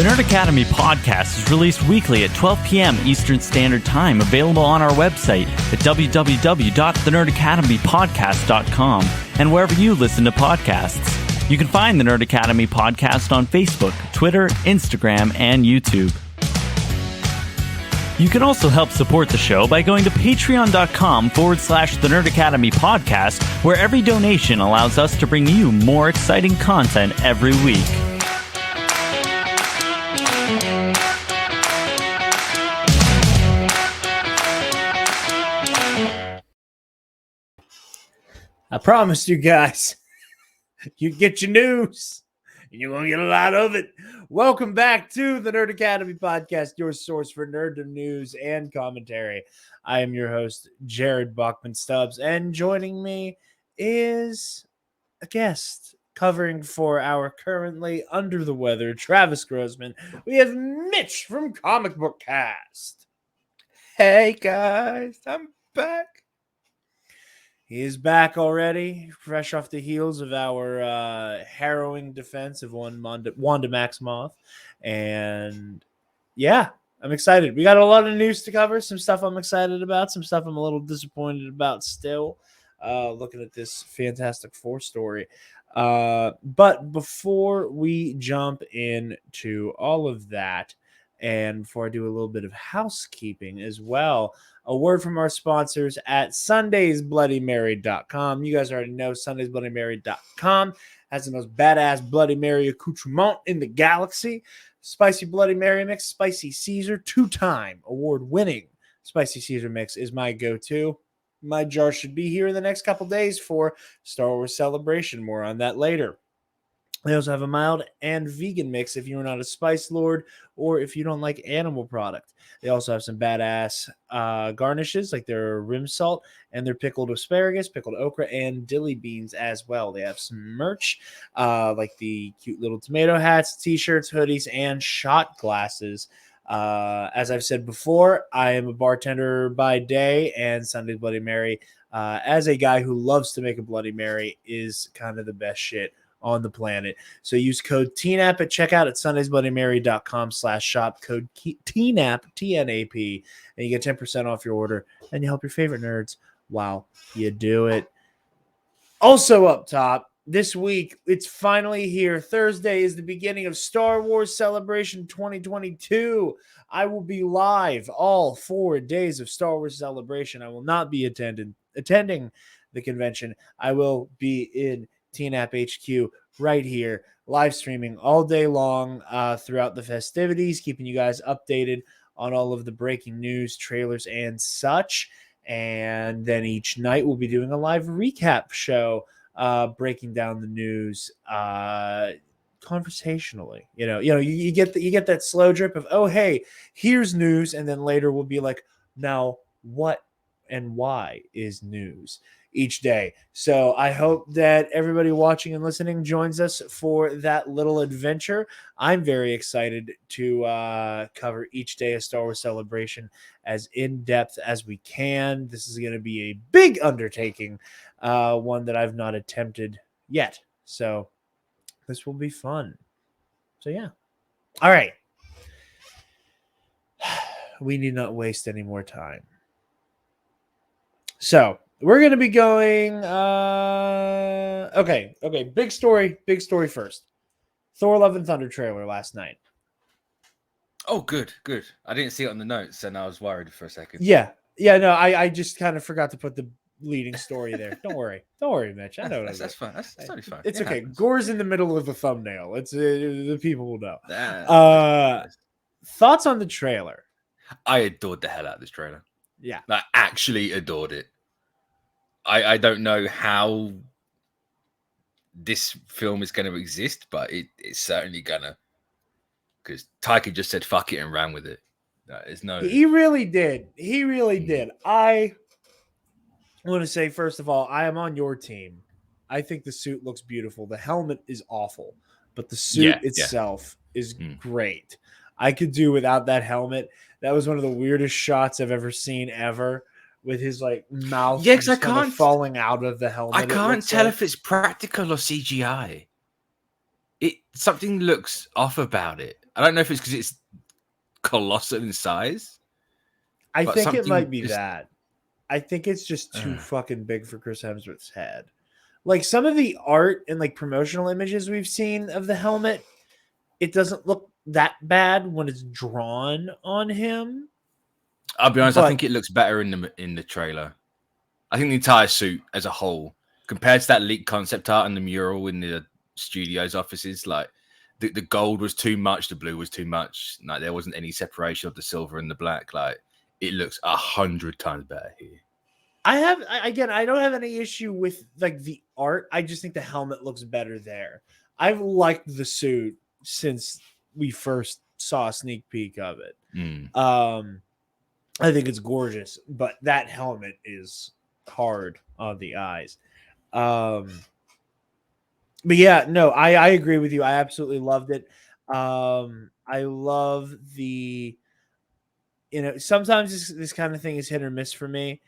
Nerd Academy podcast is released weekly at 12 p.m. Eastern Standard Time, available on our website at www.thenerdacademypodcast.com and wherever you listen to podcasts. You can find the Nerd Academy podcast on Facebook, Twitter, Instagram, and YouTube. You can also help support the show by going to patreon.com/The Nerd Academy podcast, where every donation allows us to bring you more exciting content every week. I promised you guys, you'd get your news, and you're going to get a lot of it. Welcome back to the Nerd Academy podcast, your source for nerddom news and commentary. I am your host, Jared Bachman-Stubbs, and joining me is a guest covering for our currently under the weather, Travis Grossman. We have Mitch from Comic Book Cast. Hey guys, I'm back. He is back already, fresh off the heels of our harrowing defense of Wanda Maximoff. And yeah, I'm excited. We got a lot of news to cover, some stuff I'm excited about, some stuff I'm a little disappointed about still, looking at this Fantastic Four story. But before we jump into all of that, and before I do a little bit of housekeeping as well, a word from our sponsors at sundaysbloodymary.com. You guys already know sundaysbloodymary.com has the most badass Bloody Mary accoutrement in the galaxy. Spicy Bloody Mary mix, Spicy Caesar, 2-time award-winning Spicy Caesar mix is my go-to. My jar should be here in the next couple days for Star Wars Celebration. More on that later. They also have a mild and vegan mix if you're not a spice lord or if you don't like animal product. They also have some badass garnishes like their rim salt and their pickled asparagus, pickled okra, and dilly beans as well. They have some merch like the cute little tomato hats, t-shirts, hoodies, and shot glasses. As I've said before, I am a bartender by day, and Sunday Bloody Mary, as a guy who loves to make a Bloody Mary, is kind of the best shit on the planet. So use code TNAP at checkout at sundaysbloodymary.com/shop, code TNAP, TNAP, and you get 10% off your order, and you help your favorite nerds while you do it. Also up top, this week, it's finally here. Thursday is the beginning of Star Wars Celebration 2022. I will be live all 4 days of Star Wars Celebration. I will not be attending the convention. I will be in TNAP HQ right here, live streaming all day long throughout the festivities, keeping you guys updated on all of the breaking news, trailers, and such. And then each night we'll be doing a live recap show, breaking down the news conversationally. You get that slow drip of, oh hey, here's news, and then later we'll be like, now what and why is news each day. So I hope that everybody watching and listening joins us for that little adventure. I'm very excited to cover each day of Star Wars Celebration as in-depth as we can. This is going to be a big undertaking, one that I've not attempted yet. So this will be fun. So yeah. All right. We need not waste any more time. So we're going to be going, okay, big story first. Thor Love and Thunder trailer last night. Oh, good. I didn't see it on the notes, and I was worried for a second. Yeah, no, I just kind of forgot to put the leading story there. Don't worry, Mitch. I know that's fine. That's totally fine. It's okay. Happens. Gore's in the middle of the thumbnail. It's the people will know. Thoughts on the trailer? I adored the hell out of this trailer. Yeah, I actually adored it. I don't know how this film is going to exist, but it's certainly gonna, because Taika just said fuck it and ran with it. He really did. I want to say, first of all, I am on your team. I think the suit looks beautiful. The helmet is awful, but the suit itself is great. I could do without that helmet. That was one of the weirdest shots I've ever seen ever. With his mouth because I can't falling out of the helmet. I can't tell if it's practical or CGI. something looks off about it. I don't know if it's because it's colossal in size. I But think it might be just, that. I think it's just too fucking big for Chris Hemsworth's head. Like some of the art and like promotional images we've seen of the helmet, it doesn't look that bad when it's drawn on him. I'll be honest, I But think it looks better in the trailer. I think the entire suit as a whole, compared to that leaked concept art and the mural in the studio's offices, like the gold was too much, the blue was too much. Like there wasn't any separation of the silver and the black. Like it looks 100 times better here. I don't have any issue with like the art. I just think the helmet looks better there. I've liked the suit since we first saw a sneak peek of it. I think it's gorgeous, but that helmet is hard on the eyes. But yeah, no, I agree with you. I absolutely loved it. I love the, sometimes this kind of thing is hit or miss for me,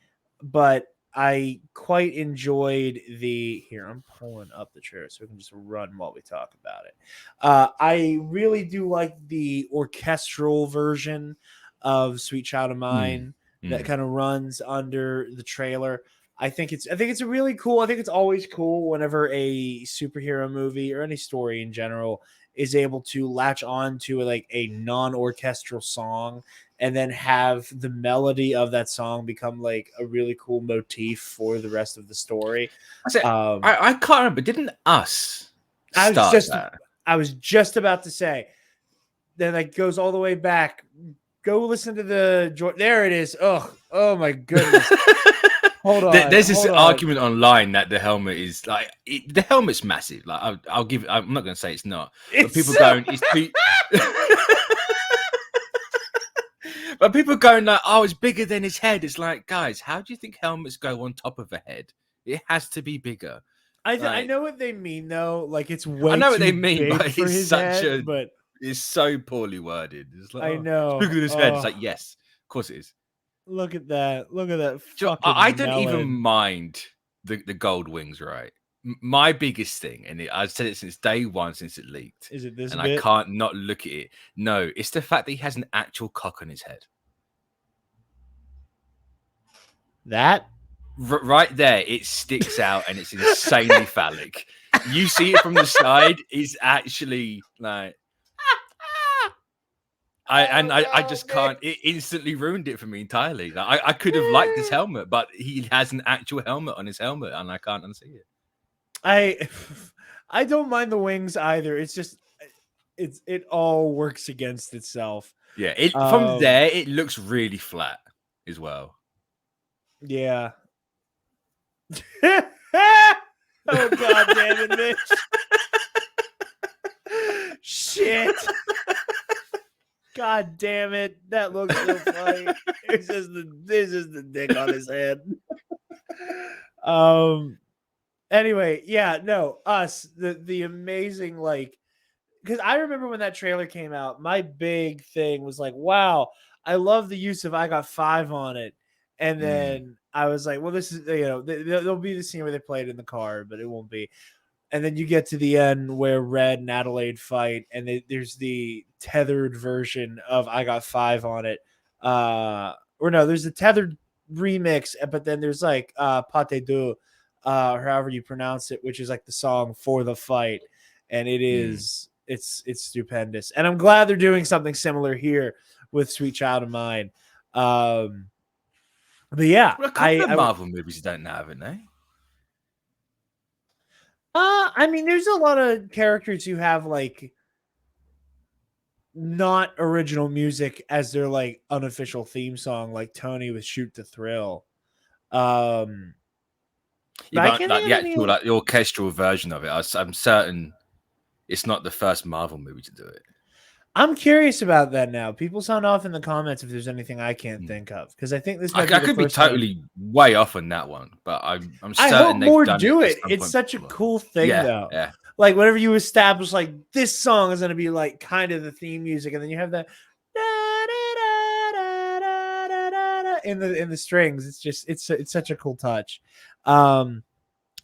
but I quite enjoyed here. I'm pulling up the trailer so we can just run while we talk about it. I really do like the orchestral version of Sweet Child of Mine that kind of runs under the trailer. I think it's a really cool. I think it's always cool whenever a superhero movie or any story in general is able to latch on to like a non-orchestral song and then have the melody of that song become like a really cool motif for the rest of the story. I can't remember. Didn't Us I start that? I was just about to say that like goes all the way back. Go listen to there it is. Oh my goodness. Hold on. There's this argument online that the helmet is like the helmet's massive. Like I'll give it. I'm not going to say it's not. But people going, it's too. But people going like, oh, it's bigger than his head. It's like, guys, how do you think helmets go on top of a head? It has to be bigger. I know what they mean though. Like it's way. I know what too they mean, big but for it's his such head, but it's so poorly worded. It's like, I know. It's bigger than his head. It's like, yes, of course it is. Look at that. Look at that. I don't even mind the gold wings, right? My biggest thing, and I've said it since day one, since it leaked. Is it this? And bit? I can't not look at it. No, it's the fact that he has an actual cock on his head. That right there, it sticks out, and it's insanely phallic. You see it from the side; it's actually like. I just can't. It instantly ruined it for me entirely. Like, I could have liked this helmet, but he has an actual helmet on his helmet, and I can't unsee it. I don't mind the wings either. It's just it all works against itself. Yeah, from there it looks really flat as well. Yeah. Oh god damn it, Mitch! Shit. God damn it. That looks so funny. It's just the dick on his head. Anyway, yeah, no, Us, the amazing, like, because I remember when that trailer came out, my big thing was like, wow, I love the use of I Got Five on it. And then I was like, well, this is, there'll be the scene where they play it in the car, but it won't be. And then you get to the end where Red and Adelaide fight, and there's the tethered version of I Got Five on it. Or no, there's a tethered remix, but then there's like Pate Deux, or however you pronounce it, which is like the song for the fight. And it is it's stupendous. And I'm glad they're doing something similar here with Sweet Child of Mine. But yeah, well, a couple of Marvel movies don't have it, no? I mean, there's a lot of characters who have like not original music as their like unofficial theme song, like Tony with "Shoot to Thrill." Yeah, but like the actual, like the orchestral version of it, I'm certain it's not the first Marvel movie to do it. I'm curious about that now. People sound off in the comments if there's anything I can't think of, because I think this might I could be totally way off on that one, but I'm certain I hope more done do it. It's such a cool thing, though. Yeah. Like whenever you establish like this song is going to be like kind of the theme music, and then you have that in the strings. It's just it's such a cool touch.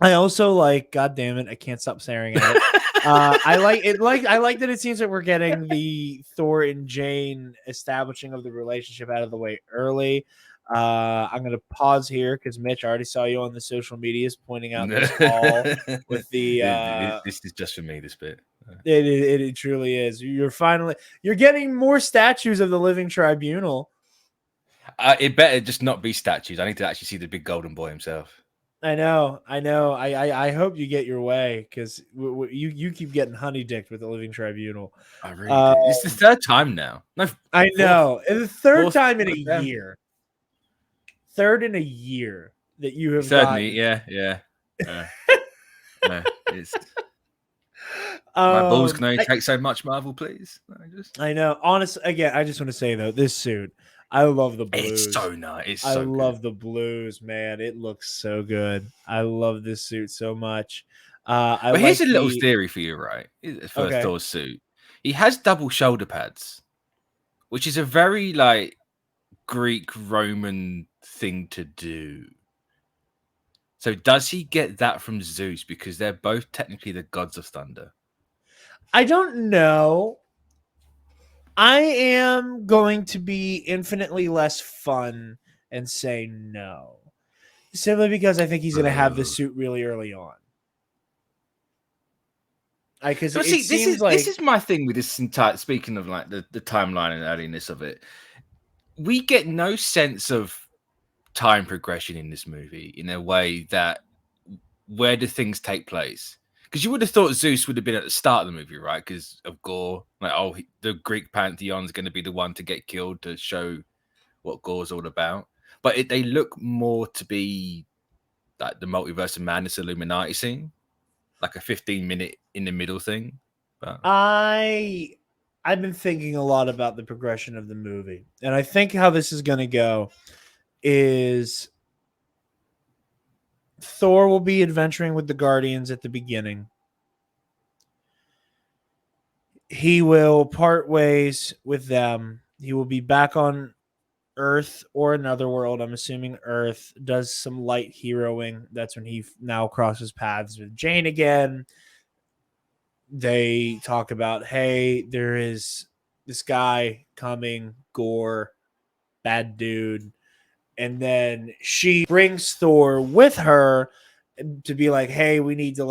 I also like, God damn it, I can't stop staring at it. I like it. I like that it seems that we're getting the Thor and Jane establishing of the relationship out of the way early. I'm gonna pause here because Mitch, I already saw you on the social medias pointing out this all with the. This is just for me. This bit. It truly is. You're getting more statues of the Living Tribunal. It better just not be statues. I need to actually see the big golden boy himself. I know. I hope you get your way because you keep getting honey dicked with the Living Tribunal. I really do. It's the third time now. No, I know. And the third fourth, time in a fourth, year. Third in a year that you have third gotten. meet. Yeah. No, it's my balls can only take so much. Marvel, please. I know. Honestly, again, I just want to say though, this suit, I love the blues. It's so nice. I love the blues, man. It looks so good. I love this suit so much. But here's a little theory for you, right? For Thor's suit, he has double shoulder pads, which is a very like Greek Roman thing to do. So does he get that from Zeus because they're both technically the gods of thunder? I don't know. I am going to be infinitely less fun and say no. Simply because I think he's going to have the suit really early on. Because this is my thing with this entire. Speaking of like the timeline and earliness of it, we get no sense of time progression in this movie in a way that where do things take place? Because you would have thought Zeus would have been at the start of the movie, right? Because of Gore, like the Greek pantheon is going to be the one to get killed to show what Gore's all about. But they look more to be like the multiverse of madness Illuminati scene, like a 15-minute in the middle thing. But I've been thinking a lot about the progression of the movie, and I think how this is going to go is Thor will be adventuring with the Guardians at the beginning. He will part ways with them. He will be back on Earth or another world. I'm assuming Earth, does some light heroing. That's when he now crosses paths with Jane again. They talk about, hey, there is this guy coming, Gore, bad dude. And then she brings Thor with her to be like, hey, we need to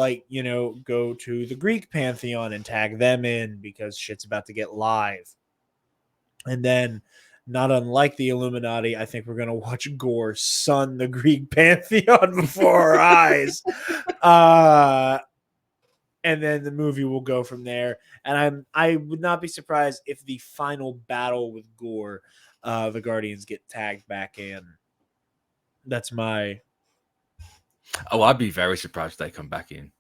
go to the Greek pantheon and tag them in because shit's about to get live. And then, not unlike the Illuminati, I think we're going to watch Gore sun the Greek pantheon before our eyes. And then the movie will go from there. And I would not be surprised if the final battle with Gore, the Guardians get tagged back in. That's my... Oh, I'd be very surprised if they come back in.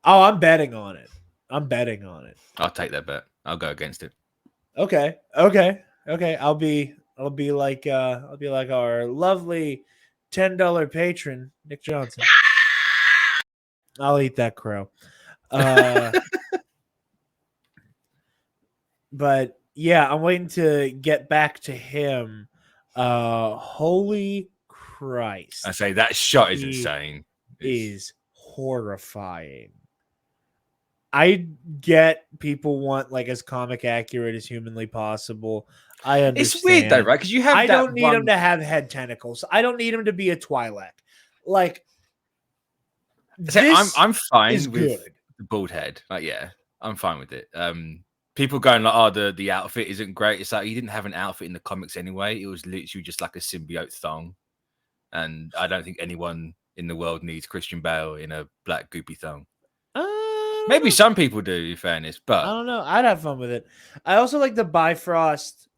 Oh, I'm betting on it. I'll take that bet. I'll go against it. Okay. I'll be like our lovely $10 patron, Nick Johnson. I'll eat that crow. But yeah, I'm waiting to get back to him. Holy Christ. I say that shot is insane. Is horrifying. I get people want as comic accurate as humanly possible. I understand. It's weird though, right? Because you have. I don't need him to have head tentacles. I don't need him to be a Twi'lek. I'm fine with the bald head. I'm fine with it. People going the outfit isn't great. It's like he didn't have an outfit in the comics anyway. It was literally just like a symbiote thong, and I don't think anyone in the world needs Christian Bale in a black goopy thong. Maybe some people do, in fairness, but I don't know. I'd have fun with it. I also like the Bifrost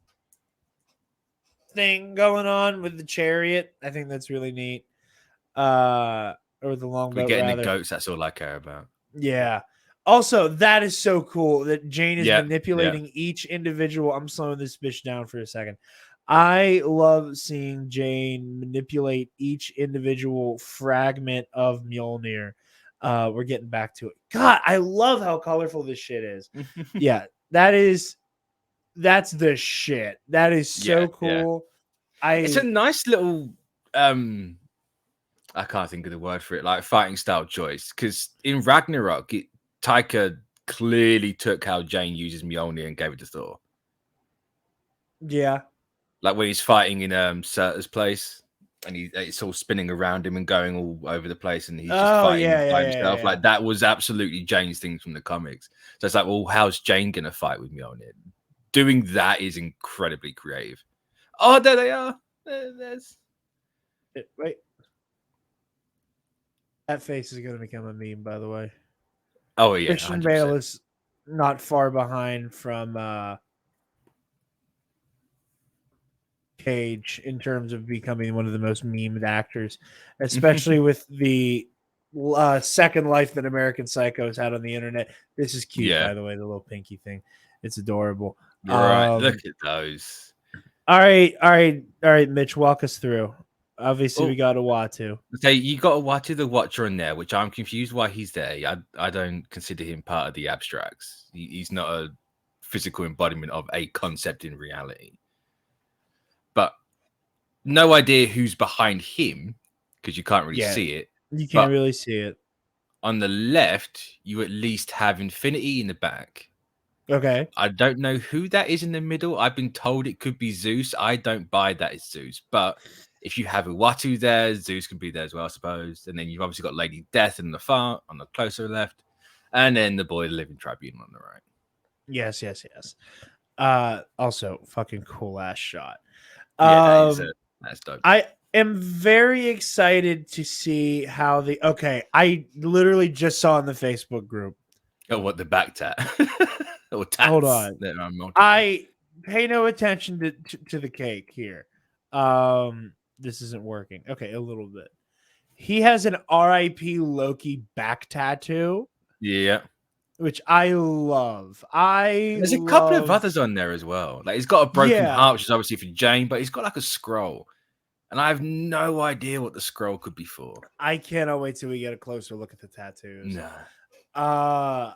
thing going on with the chariot. I think that's really neat. Or the longboat. We're getting the goats. That's all I care about. Yeah. Also, that is so cool that Jane is manipulating each individual. I'm slowing this bitch down for a second. I love seeing Jane manipulate each individual fragment of Mjolnir. We're getting back to it. God, I love how colorful this shit is. Yeah, that's the shit. That is so cool. Yeah. It's a nice little I can't think of the word for it, like fighting style choice. Because in Ragnarok, Taika clearly took how Jane uses Mjolnir and gave it to Thor. Yeah. Like when he's fighting in Surtur's place, and it's all spinning around him and going all over the place, and he's just Oh fighting yeah, by yeah, yeah, himself. yeah. Like that was absolutely Jane's thing from the comics. So it's like, well, how's Jane gonna fight with Mjolnir? Doing that is incredibly creative. Oh, there they are. There's Wait. That face is gonna become a meme, by the way. oh yeah, Christian 100%. Bale is not far behind from Cage in terms of becoming one of the most memed actors, especially with the second life that American Psycho has had on the internet. This is cute, Yeah. by the way, the little pinky thing. It's adorable. Right, look at those. All right, Mitch, walk us through. Obviously, Oh, we got Uatu. so you got Watcher the Watcher in there, which I'm confused why he's there. I don't consider him part of the abstracts. He's not a physical embodiment of a concept in reality. But no idea who's behind him because you can't really Yeah. see it. You But can't really see it. on the left, you at least have Infinity in the back. Okay. I don't know who that is in the middle. I've been told it could be Zeus. I don't buy that it's Zeus. But if you have Uatu there, Zeus can be there as well, I suppose. And then you've obviously got Lady Death in the far, on the closer left. And then the boy, the Living Tribunal on the right. Yes. Also, fucking cool ass shot. Yeah, that's dope. I am very excited to see how I literally just saw in the Facebook group. Oh, what, the back tat? Or tats? Hold on. I pay no attention to the cake here. This isn't working. Okay, a little bit. He has an R.I.P. Loki back tattoo. Yeah. Which I love. There's a couple of others on there as well. Like he's got a broken heart, which is obviously for Jane, but he's got like a scroll. And I have no idea what the scroll could be for. I cannot wait till we get a closer look at the tattoos. No.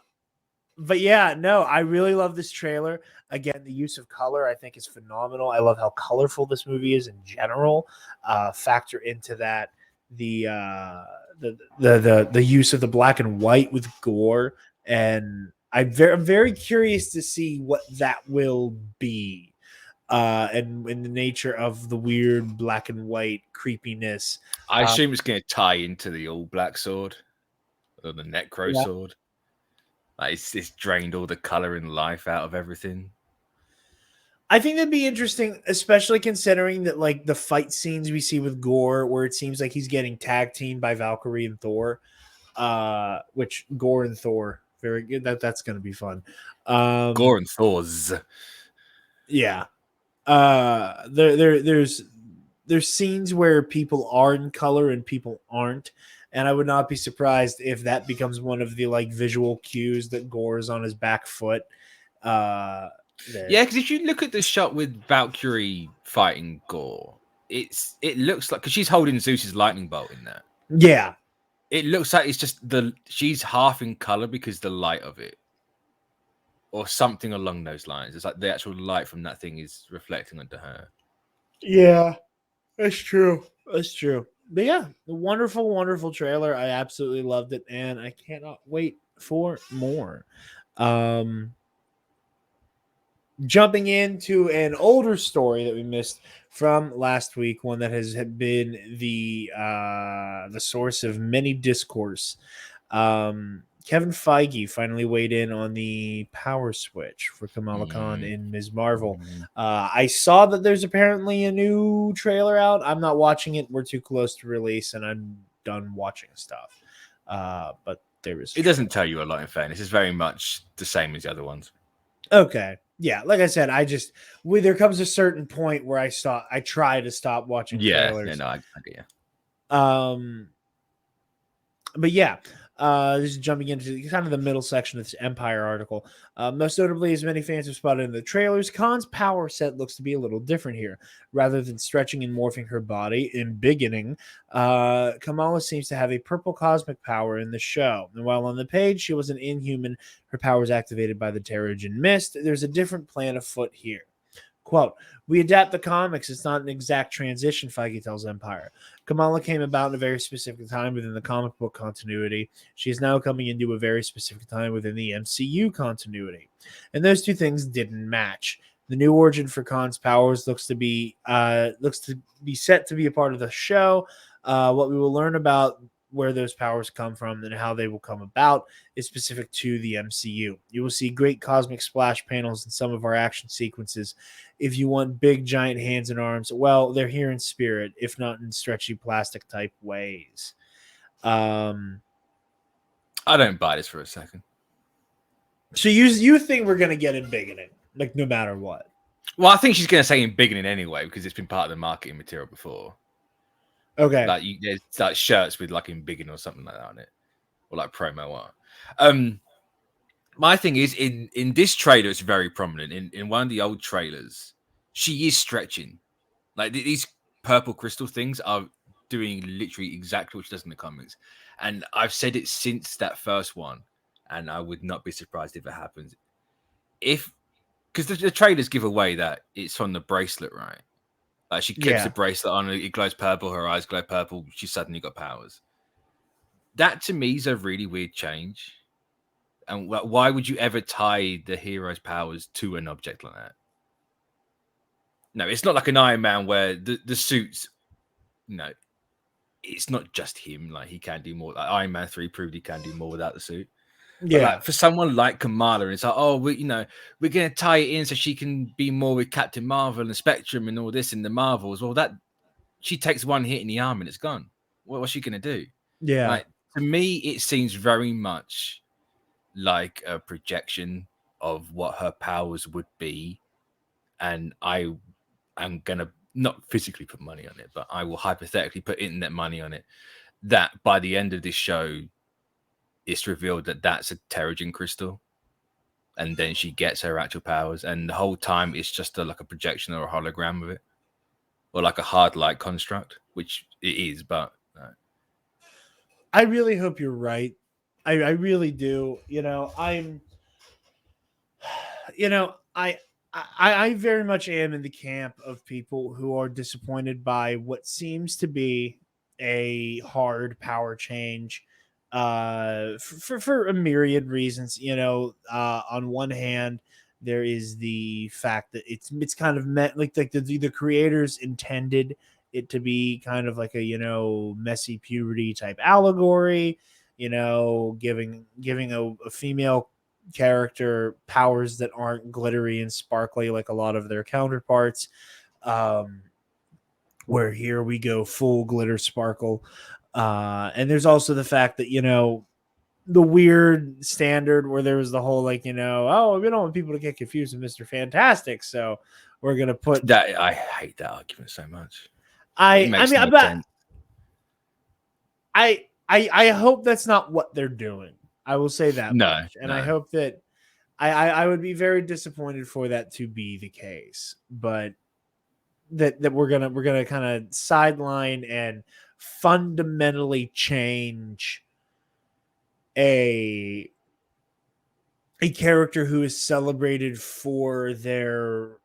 But yeah, no, I really love this trailer. Again, the use of color I think is phenomenal. I love how colorful this movie is in general. Factor into that the use of the black and white with gore, and I'm very curious to see what that will be. And in the nature of the weird black and white creepiness. I assume it's going to tie into the all black sword or the necro sword. Like it's drained all the color and life out of everything. I think that'd be interesting, especially considering that like the fight scenes we see with Gore, where it seems like he's getting tag teamed by Valkyrie and Thor, which Gore and Thor, very good. That's going to be fun. Gore and Thor's. Yeah. There's scenes where people are in color and people aren't, and I would not be surprised if that becomes one of the like visual cues that Gore is on his back foot. Yeah, because if you look at the shot with Valkyrie fighting Gore, it looks like, because she's holding Zeus's lightning bolt in there. Yeah, it looks like it's just she's half in color because the light of it, or something along those lines. It's like the actual light from that thing is reflecting onto her. Yeah, that's true. That's true. But yeah, a wonderful, wonderful trailer. I absolutely loved it, and I cannot wait for more. Jumping into an older story that we missed from last week, one that has been the source of many discourse. Kevin Feige finally weighed in on the power switch for Kamala Khan in Ms. Marvel. I saw that there's apparently a new trailer out. I'm not watching it. We're too close to release, and I'm done watching stuff. But there is. It doesn't tell you a lot, in fairness. It's very much the same as the other ones. Okay. Yeah, like I said, there comes a certain point where I try to stop watching trailers. Yeah, no, I get you. But yeah, this is jumping into kind of the middle section of this Empire article. Most notably, as many fans have spotted in the trailers, Khan's power set looks to be a little different here. Rather than stretching and morphing her body in beginning, Kamala seems to have a purple cosmic power in the show. And while on the page she was an inhuman, her power is activated by the Terrigen Mist. There's a different plan afoot here. Quote, we adapt the comics. It's not an exact transition, Feige tells Empire. Kamala came about in a very specific time within the comic book continuity. She is now coming into a very specific time within the MCU continuity. And those two things didn't match. The new origin for Khan's powers looks to be set to be a part of the show. What we will learn about where those powers come from and how they will come about is specific to the MCU. You will see great cosmic splash panels in some of our action sequences. If you want big giant hands and arms, well, they're here in spirit, if not in stretchy plastic type ways. I don't buy this for a second. So you think we're gonna get it big in it, like no matter what? Well, I think she's going to say embiggening anyway because it's been part of the marketing material before. Okay. Like there's like shirts with like embiggen or something like that on it, or like promo art. My thing is in this trailer, it's very prominent. In one of the old trailers, she is stretching. Like these purple crystal things are doing literally exactly what she does in the comics, and I've said it since that first one, and I would not be surprised if it happens. Because the trailers give away that it's from the bracelet, right? Like she clips the bracelet on, it glows purple, her eyes glow purple, she's suddenly got powers. That to me is a really weird change. And why would you ever tie the hero's powers to an object like that? No, it's not like an Iron Man where the suits, it's not just him. Like he can do more. Like Iron Man 3 proved he can do more without the suit. Yeah. But like for someone like Kamala, it's like, oh, we're going to tie it in so she can be more with Captain Marvel and Spectrum and all this in the Marvels. Well, that she takes one hit in the arm and it's gone. What's she going to do? Yeah. Like, to me, it seems very much like a projection of what her powers would be. And I am going to not physically put money on it, but I will hypothetically put internet money on it that by the end of this show, it's revealed that that's a Terrigen crystal, and then she gets her actual powers, and the whole time it's just like a projection or a hologram of it, or like a hard light construct, which it is. But I really hope you're right. I really do. I very much am in the camp of people who are disappointed by what seems to be a hard power change for a myriad reasons. On one hand, there is the fact that it's kind of meant like the creators intended it to be kind of like a messy puberty type allegory, giving a female character powers that aren't glittery and sparkly like a lot of their counterparts, where here we go full glitter sparkle. And there's also the fact that the weird standard where there was the whole we don't want people to get confused with Mr. Fantastic, so we're gonna put that. I hate that argument so much. I hope that's not what they're doing. I will say that much. And I hope that I would be very disappointed for that to be the case, but that we're gonna kind of sideline and fundamentally change a character who is celebrated for their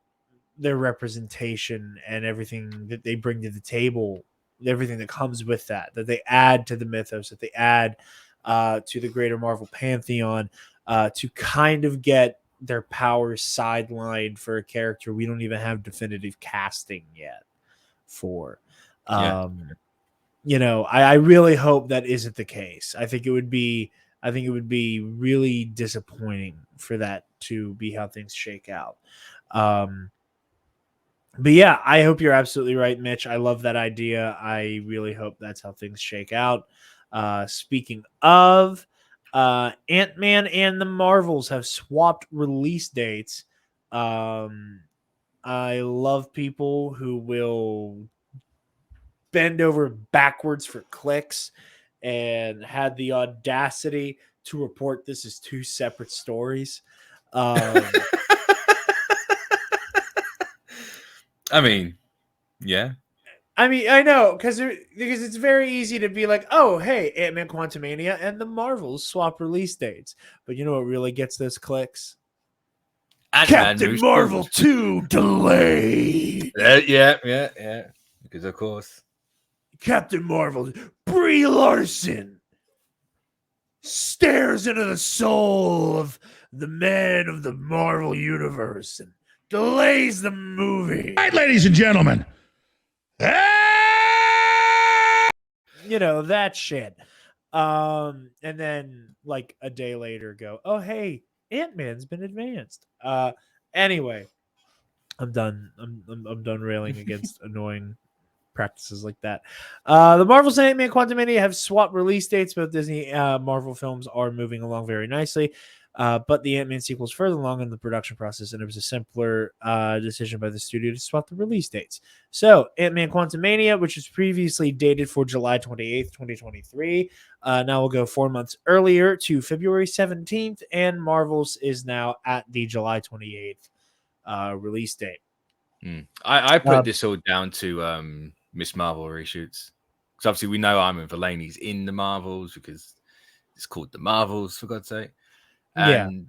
representation and everything that they bring to the table, everything that comes with that they add to the mythos, that they add to the greater Marvel pantheon, to kind of get their powers sidelined for a character we don't even have definitive casting yet for. I really hope that isn't the case. I think it would be really disappointing for that to be how things shake out. But yeah, I hope you're absolutely right, Mitch. I love that idea. I really hope that's how things shake out. Speaking of, Ant-Man and the Marvels have swapped release dates. I love people who will bend over backwards for clicks and had the audacity to report this as two separate stories. I mean, yeah. I know because it's very easy to be like, oh, hey, Ant-Man Quantumania and the Marvels swap release dates. But you know what really gets those clicks? Captain moves Marvel forward. 2 delayed. Yeah. Because of course. Captain Marvel, Brie Larson stares into the soul of the man of the Marvel Universe and delays the movie. Right, ladies and gentlemen. You know, that shit. And then like a day later go, oh hey, Ant-Man's been advanced. Anyway, I'm done. I'm done railing against annoying practices like that. The Marvel's and Ant-Man Quantumania have swapped release dates, but Disney Marvel films are moving along very nicely. But the Ant-Man sequel is further along in the production process, and it was a simpler decision by the studio to swap the release dates. So, Ant-Man Quantumania, which was previously dated for July 28th, 2023, now will go 4 months earlier to February 17th, and Marvel's is now at the July 28th release date. I put this all down to Miss Marvel reshoots. Because obviously we know Iman Vellani's in the Marvels because it's called the Marvels, for God's sake. And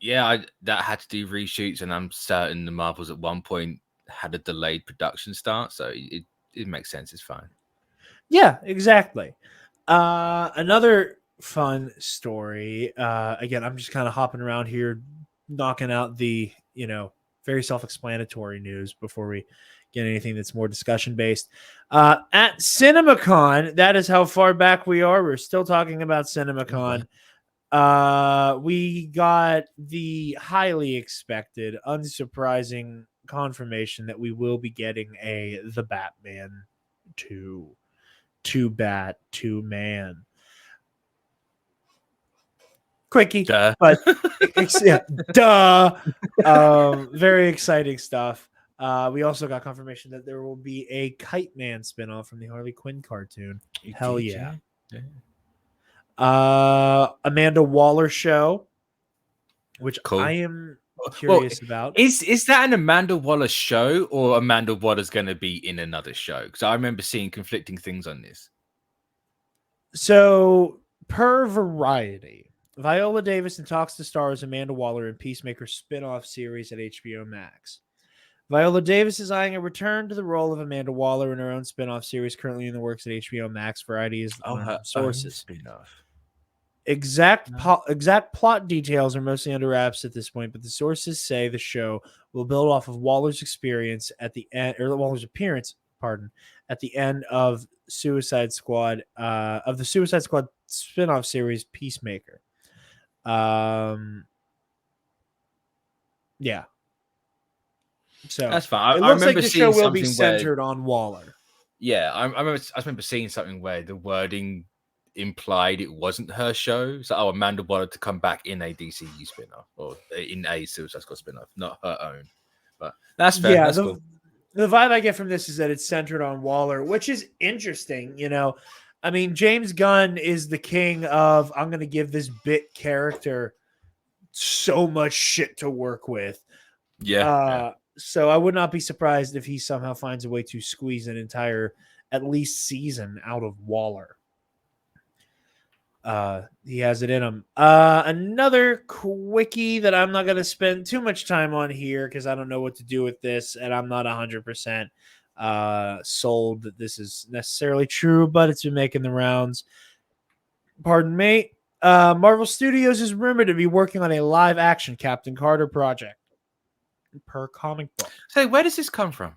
that had to do reshoots, and I'm certain the Marvels at one point had a delayed production start, so it makes sense. It's fine. Yeah, exactly. Another fun story. Again, I'm just kind of hopping around here, knocking out the very self-explanatory news before we get anything that's more discussion based. At CinemaCon, that is how far back we are. We're still talking about CinemaCon. We got the highly expected, unsurprising confirmation that we will be getting the Batman 2 Bat 2 Man. Quickie, Duh. but duh. Very exciting stuff. We also got confirmation that there will be a Kite Man spinoff from the Harley Quinn cartoon. Hell yeah. Amanda Waller show, which Cool. I am curious about. Is that an Amanda Waller show, or Amanda Waller's going to be in another show? Because I remember seeing conflicting things on this. So, per Variety, Viola Davis talks to stars Amanda Waller in Peacemaker spin-off series at HBO Max. Viola Davis is eyeing a return to the role of Amanda Waller in her own spin-off series currently in the works at HBO Max. Variety is Her sources. Spin-off. Exact plot details are mostly under wraps at this point, but the sources say the show will build off of Waller's experience at the end, or Waller's appearance, at the end of Suicide Squad, of the Suicide Squad spin-off series Peacemaker. Yeah. So That's fine. It I looks like remember the show seeing will be something where- centered on Waller. Yeah, I remember seeing something where the wording implied it wasn't her show. So, Amanda Waller to come back in a DCU spin-off or in a Suicide Squad spin-off, not her own. But that's fair. Yeah, That's cool. The vibe I get from this is that it's centered on Waller, which is interesting. I mean, James Gunn is the king of, I'm going to give this bit character so much shit to work with. Yeah. So I would not be surprised if he somehow finds a way to squeeze an entire, at least, season out of Waller. He has it in him. Another quickie that I'm not going to spend too much time on here because I don't know what to do with this, and I'm not 100% sold that this is necessarily true, but it's been making the rounds. Pardon me. Marvel Studios is rumored to be working on a live-action Captain Carter project per comic book. So, where does this come from?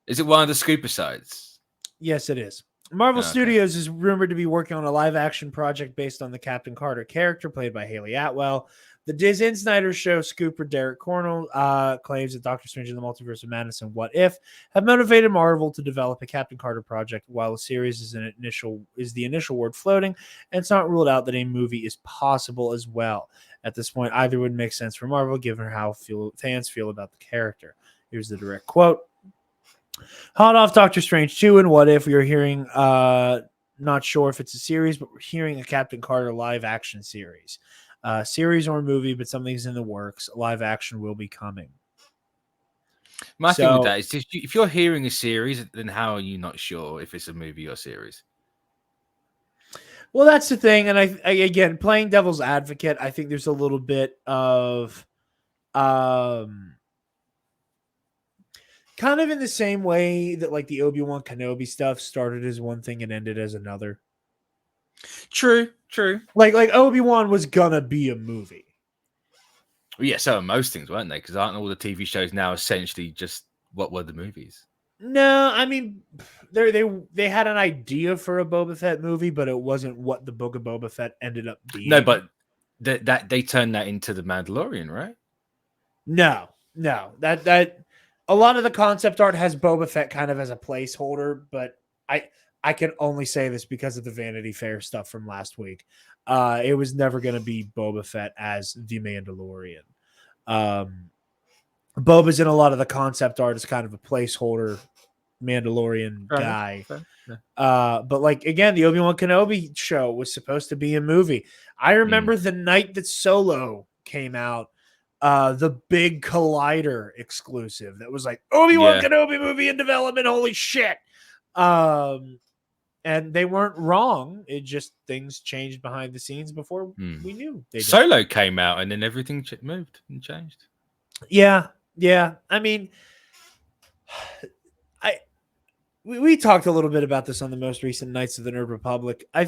Is it one of the scooper sites? Yes, it is. Marvel Studios is rumored to be working on a live-action project based on the Captain Carter character played by Haley Atwell. The Diz Insider show scooper Derek Cornell claims that Doctor Strange in the Multiverse of Madness and What If have motivated Marvel to develop a Captain Carter project. While a series is the initial word floating, and it's not ruled out that a movie is possible as well. At this point, either would make sense for Marvel, given how fans feel about the character. Here's the direct quote. Hot off Doctor Strange 2 and What If, we are hearing, not sure if it's a series, but we're hearing a Captain Carter live action series. Series or movie, but something's in the works. Live action will be coming. My thing with that is if you're hearing a series, then how are you not sure if it's a movie or series? Well, that's the thing, and I again playing devil's advocate. I think there's a little bit of, um, kind of in the same way that like the Obi-Wan Kenobi stuff started as one thing and ended as another. True. Like Obi-Wan was gonna be a movie. Well, yeah, so are most things, weren't they? Because aren't all the TV shows now essentially just what were the movies? No, I mean, they had an idea for a Boba Fett movie, but it wasn't what the Book of Boba Fett ended up being. No, but that they turned that into the Mandalorian, right? No, that a lot of the concept art has Boba Fett kind of as a placeholder, but I can only say this because of the Vanity Fair stuff from last week. It was never going to be Boba Fett as the Mandalorian. Boba's in a lot of the concept art as kind of a placeholder Mandalorian guy. But like again, the Obi-Wan Kenobi show was supposed to be a movie. I remember the night that Solo came out, the big Collider exclusive that was like Obi-Wan Kenobi movie in development. Holy shit. And they weren't wrong. It just things changed behind the scenes before we knew. Solo came out and then everything moved and changed. Yeah. I mean, we talked a little bit about this on the most recent Knights of the Nerd Republic. I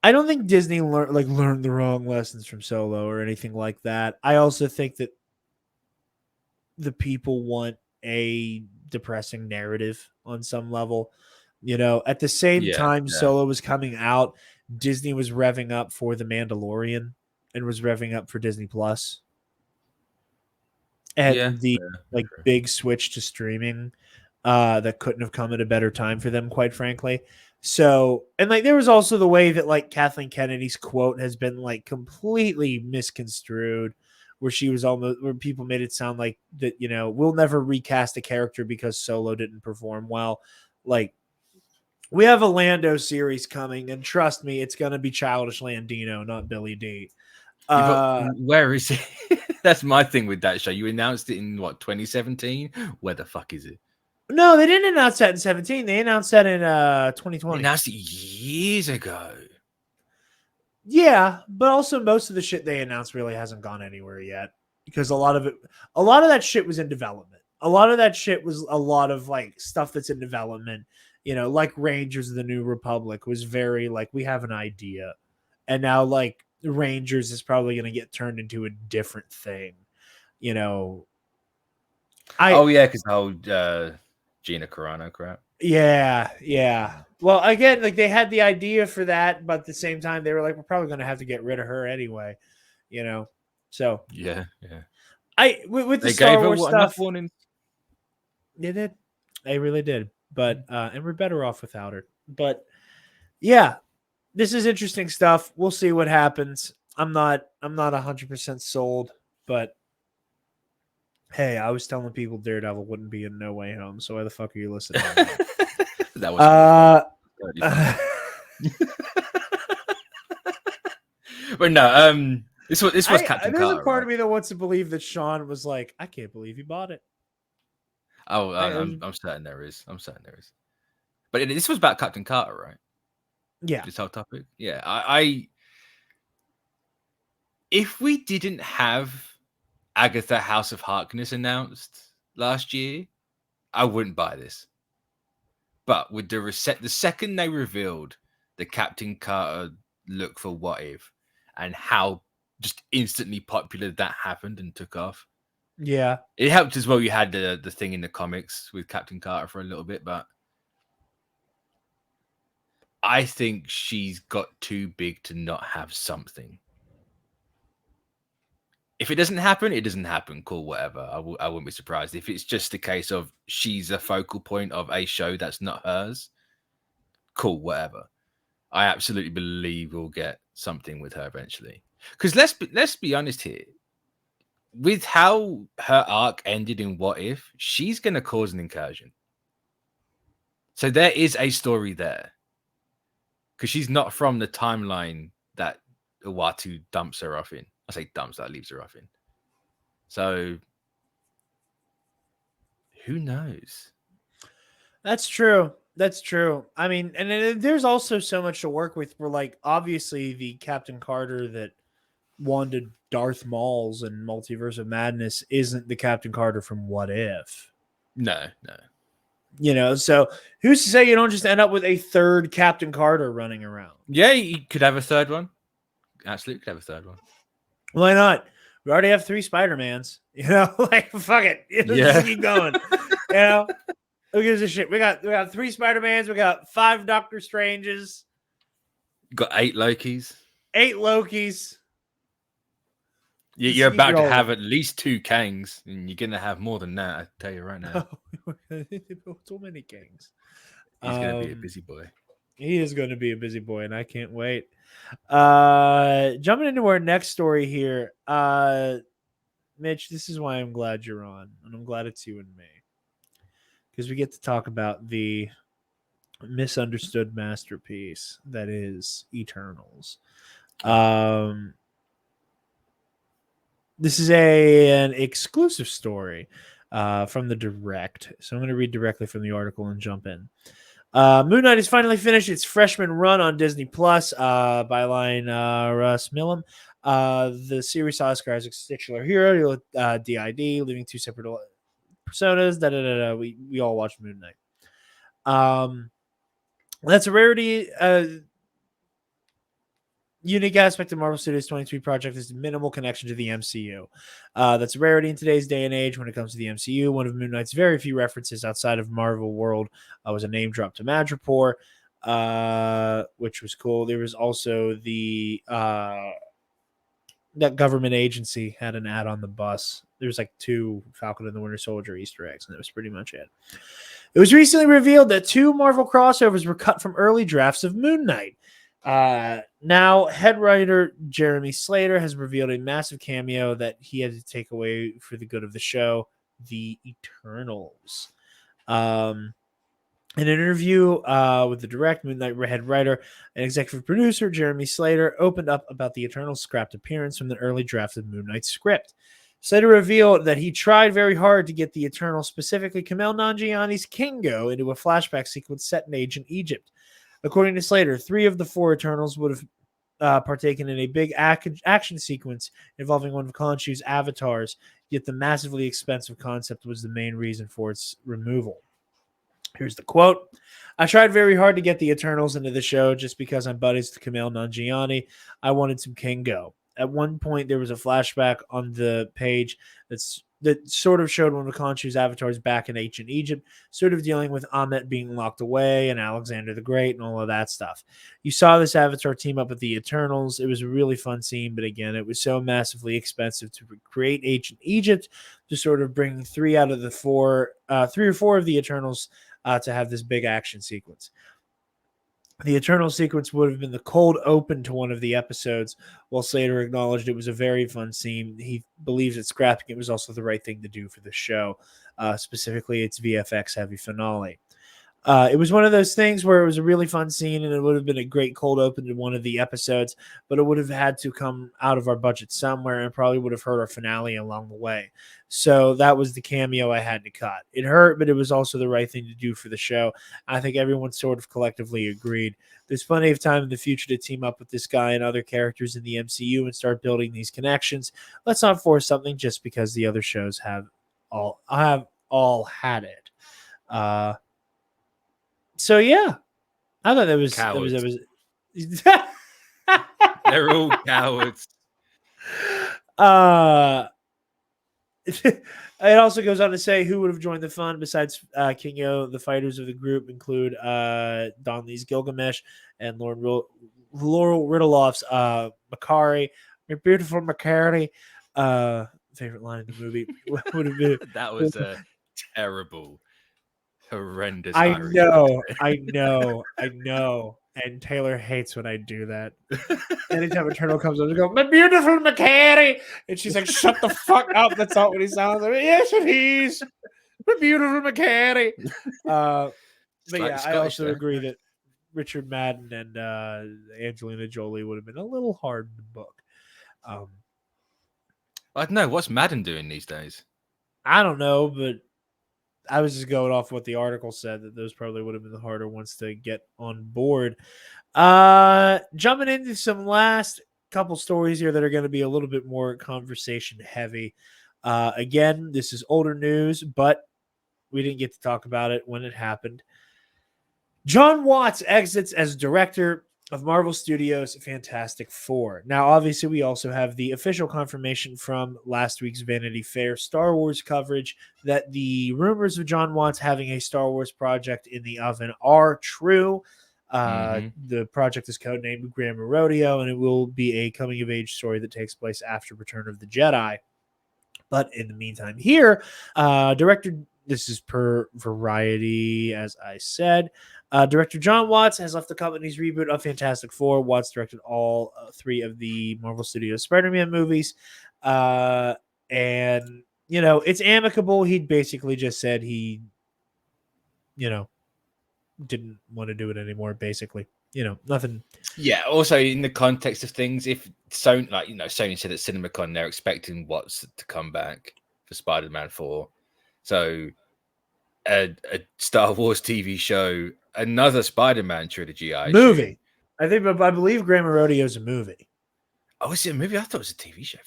don't think Disney learned the wrong lessons from Solo or anything like that. I also think that the people want a depressing narrative on some level. You know, at the same time Solo was coming out, Disney was revving up for The Mandalorian and was revving up for Disney Plus. And big switch to streaming that couldn't have come at a better time for them, quite frankly. So, and like there was also the way that like Kathleen Kennedy's quote has been like completely misconstrued, where she was where people made it sound like that, you know, we'll never recast a character because Solo didn't perform well. Like, we have a Lando series coming, and trust me, it's going to be Childish Landino, not Billy D. Where is it? That's my thing with that show. You announced it in what, 2017? Where the fuck is it? No, they didn't announce that in 17. They announced that in 2020. They announced it years ago. Yeah, but also most of the shit they announced really hasn't gone anywhere yet, because a lot of that shit was in development. A lot of that shit was a lot of like stuff that's in development. You know, like Rangers of the New Republic was very like, we have an idea, and now like Rangers is probably going to get turned into a different thing. You know, because the whole Gina Carano crap. Yeah. Well, again, like they had the idea for that, but at the same time, they were like, we're probably going to have to get rid of her anyway, you know? So, yeah. With the Star Wars stuff, warning. They did. They really did. But, and we're better off without her. But, yeah, this is interesting stuff. We'll see what happens. I'm not 100% sold, but hey, I was telling people Daredevil wouldn't be in No Way Home, so why the fuck are you listening? That was but no, this was Captain Carter. There's a part of me that wants to believe that Sean was like, I can't believe he bought it. Oh, I'm certain there is. But this was about Captain Carter, right? Yeah. This whole topic. Yeah, I if we didn't have Agatha House of Harkness announced last year, I wouldn't buy this. But with the second they revealed the Captain Carter look for What If and how just instantly popular that happened and took off. Yeah. It helped as well. You had the thing in the comics with Captain Carter for a little bit, but I think she's got too big to not have something. If it doesn't happen, it doesn't happen. Cool, whatever. I wouldn't be surprised. If it's just a case of she's a focal point of a show that's not hers, cool, whatever. I absolutely believe we'll get something with her eventually. Because let's be honest here. With how her arc ended in What If, she's going to cause an incursion. So there is a story there. Because she's not from the timeline that Uatu dumps her off in. I say dumps, that leaves her off in. So, who knows? That's true. That's true. I mean, and then there's also so much to work with. We're like, obviously, the Captain Carter that wanted Darth Mauls and Multiverse of Madness isn't the Captain Carter from What If. No, no. So who's to say you don't just end up with a third Captain Carter running around? Yeah, you could have a third one. Absolutely could have a third one. Why not? We already have 3 Spider-Mans. Like fuck it. Let's keep going. Who gives a shit? We got 3 Spider-Mans. We got 5 Doctor Stranges. Got 8 Lokis. 8 Lokis. You're about to have at least 2 Kangs, and you're gonna have more than that. I tell you right now. So many Kangs. He's gonna be a busy boy. He is going to be a busy boy, and I can't wait. Jumping into our next story here, Mitch. This is why I'm glad you're on, and I'm glad it's you and me, because we get to talk about the misunderstood masterpiece that is Eternals. This is an exclusive story from the Direct. So I'm going to read directly from the article and jump in. Moon Knight has finally finished its freshman run on Disney Plus. Byline Russ Millam. The series saw Oscar Isaac's titular hero, DID, leaving 2 separate personas. We all watched Moon Knight. That's a rarity. Unique aspect of Marvel Studios' 23 project is the minimal connection to the MCU. That's a rarity in today's day and age when it comes to the MCU. One of Moon Knight's very few references outside of Marvel World was a name drop to Madripoor, which was cool. There was also that government agency had an ad on the bus. There was like 2 Falcon and the Winter Soldier Easter eggs, and that was pretty much it. It was recently revealed that 2 Marvel crossovers were cut from early drafts of Moon Knight. Now, head writer Jeremy Slater has revealed a massive cameo that he had to take away for the good of the show, the Eternals. In an interview with the Direct, Moon Knight head writer and executive producer Jeremy Slater opened up about the Eternals' scrapped appearance from the early draft of Moon Knight's script. Slater revealed that he tried very hard to get the Eternals, specifically Kumail Nanjiani's Kingo, into a flashback sequence set in ancient Egypt. According to Slater, 3 of the 4 Eternals would have partaken in a big action sequence involving one of Khonshu's avatars, yet the massively expensive concept was the main reason for its removal. Here's the quote. I tried very hard to get the Eternals into the show just because I'm buddies with Kumail Nanjiani. I wanted some Kingo. At one point, there was a flashback on the page that sort of showed one of Khonshu's avatars back in ancient Egypt, sort of dealing with Amet being locked away and Alexander the Great and all of that stuff. You saw this avatar team up with the Eternals. It was a really fun scene, but again, it was so massively expensive to create ancient Egypt to sort of bring 3 out of the 4, 3 or 4 of the Eternals to have this big action sequence. The Eternal sequence would have been the cold open to one of the episodes, while Slater acknowledged it was a very fun scene. He believes that scrapping it was also the right thing to do for the show, specifically its VFX-heavy finale. It was one of those things where it was a really fun scene, and it would have been a great cold open to one of the episodes, but it would have had to come out of our budget somewhere and probably would have hurt our finale along the way. So that was the cameo I had to cut. It hurt, but it was also the right thing to do for the show. I think everyone sort of collectively agreed. There's plenty of time in the future to team up with this guy and other characters in the MCU and start building these connections. Let's not force something just because the other shows have all had it. So yeah, I thought that was Cowards. That was They're all cowards. It also goes on to say who would have joined the fun besides Kingo. The fighters of the group include Don Lee's Gilgamesh and Laurel Ridloff's Makari. Your beautiful Makari. Favorite line in the movie would have been That was a terrible, horrendous. I know. And Taylor hates when I do that. Anytime Eternal comes up, I go, my beautiful Makari. And she's like, shut the fuck up. That's not what he sounds like. Yes, it is. My beautiful Makari. But yeah, I also agree that Richard Madden and Angelina Jolie would have been a little hard to book. I don't know. What's Madden doing these days? I don't know, but I was just going off what the article said, that those probably would have been the harder ones to get on board. Jumping into some last couple stories here that are going to be a little bit more conversation heavy. Again, this is older news, but we didn't get to talk about it when it happened. Jon Watts exits as director of Marvel Studios' Fantastic Four. Now, obviously, we also have the official confirmation from last week's Vanity Fair Star Wars coverage that the rumors of Jon Watts having a Star Wars project in the oven are true. The project is codenamed Grammar Rodeo, and it will be a coming-of-age story that takes place after Return of the Jedi. But in the meantime, here, director, this is per Variety, as I said, director Jon Watts has left the company's reboot of Fantastic Four. Watts directed all 3 of the Marvel Studios Spider-Man movies. And, you know, it's amicable. He basically just said he, you know, didn't want to do it anymore, basically. You know, nothing. Yeah. Also, in the context of things, if Sony, like, you know, Sony said at CinemaCon they're expecting Watts to come back for Spider-Man 4, so a Star Wars TV show, another Spider-Man trilogy, Movie. I believe Grammar Rodeo is a movie. Oh, is it a movie? I thought it was a TV show.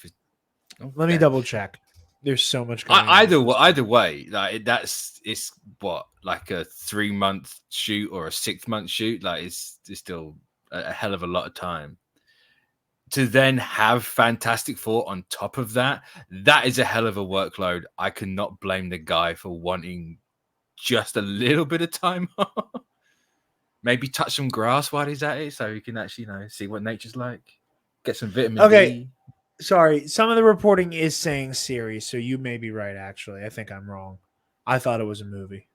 Let me double check. There's so much going on. Either way, like it's what, like a 3-month shoot or a 6-month shoot. Like it's still a hell of a lot of time to then have Fantastic Four on top of that. That is a hell of a workload. I cannot blame the guy for wanting just a little bit of time off. Maybe touch some grass while he's at it, so he can actually, you know, see what nature's like. Get some vitamin D. Sorry, some of the reporting is saying series, so you may be right, actually. I think I'm wrong. I thought it was a movie.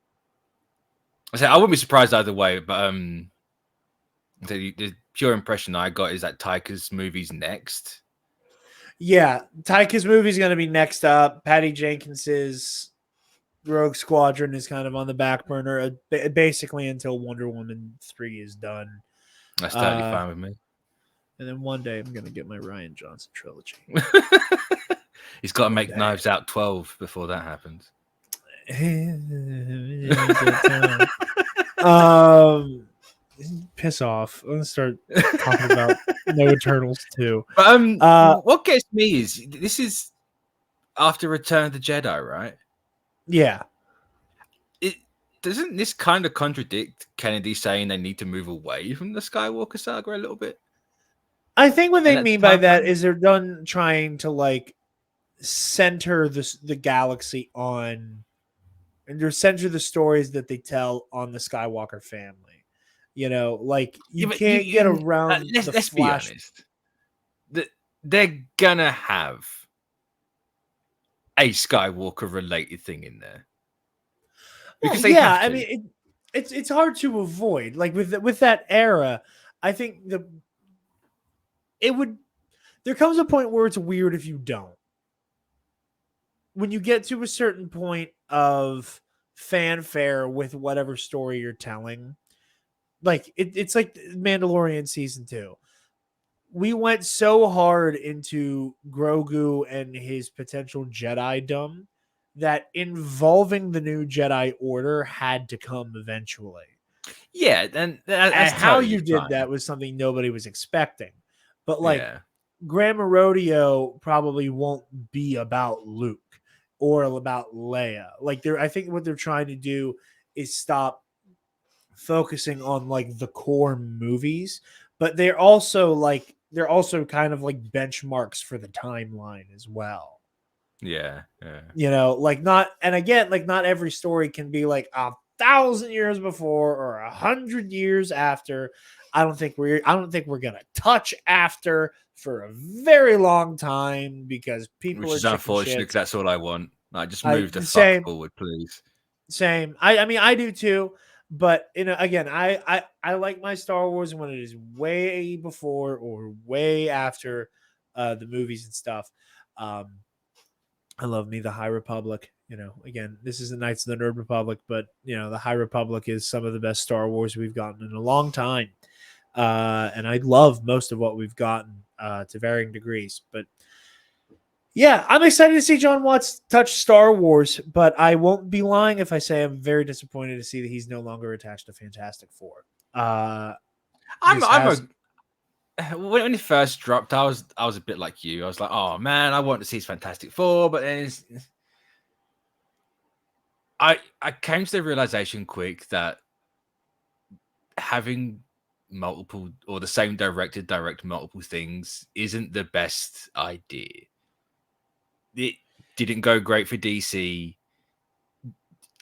I wouldn't be surprised either way, but the pure impression I got is that Taika's movie's next. Yeah, Taika's movie's going to be next up. Patty Jenkins's Rogue Squadron is kind of on the back burner, basically until Wonder Woman 3 is done. That's totally fine with me. And then one day I'm going to get my Rian Johnson trilogy. He's got to make Knives Out 12 before that happens. Piss off. I'm going to start talking about No Eternals too. But what gets me is this is after Return of the Jedi, right? Yeah. Doesn't this kind of contradict Kennedy saying they need to move away from the Skywalker saga a little bit? I think what they mean by that is they're done trying to like center the galaxy on, and they're center the stories that they tell on the Skywalker family. You know, like you can't get around. Let's be honest. They're gonna have a Skywalker related thing in there. Because I mean, it's hard to avoid. Like with that era, I think there comes a point where it's weird if you don't. When you get to a certain point of fanfare with whatever story you're telling, like it's like Mandalorian season 2. We went so hard into Grogu and his potential Jedi-dom that involving the new Jedi Order had to come eventually. Yeah, and how you did that was something nobody was expecting. But like Grammar Rodeo probably won't be about Luke or about Leia. Like I think what they're trying to do is stop focusing on like the core movies, but they're also kind of like benchmarks for the timeline as well. Yeah. You know, like not every story can be like 1,000 years before or 100 years after. I don't think we're gonna touch after for a very long time because people Which is unfortunate because that's all I want. Like, just move the fuck forward, please. Same. I mean, I do too. But again, I like my Star Wars when it is way before or way after the movies and stuff. I love me the High Republic. You know, again, this is the Knights of the Nerd Republic, but the High Republic is some of the best Star Wars we've gotten in a long time. And I love most of what we've gotten to varying degrees. But Yeah, I'm excited to see Jon Watts touch Star Wars, but I won't be lying if I say I'm very disappointed to see that he's no longer attached to Fantastic Four. This I'm has when it first dropped, I was a bit like you. I was like, oh man, I want to see his Fantastic Four, but then I came to the realization quick that having multiple or the same director direct multiple things isn't the best idea. It didn't go great for DC.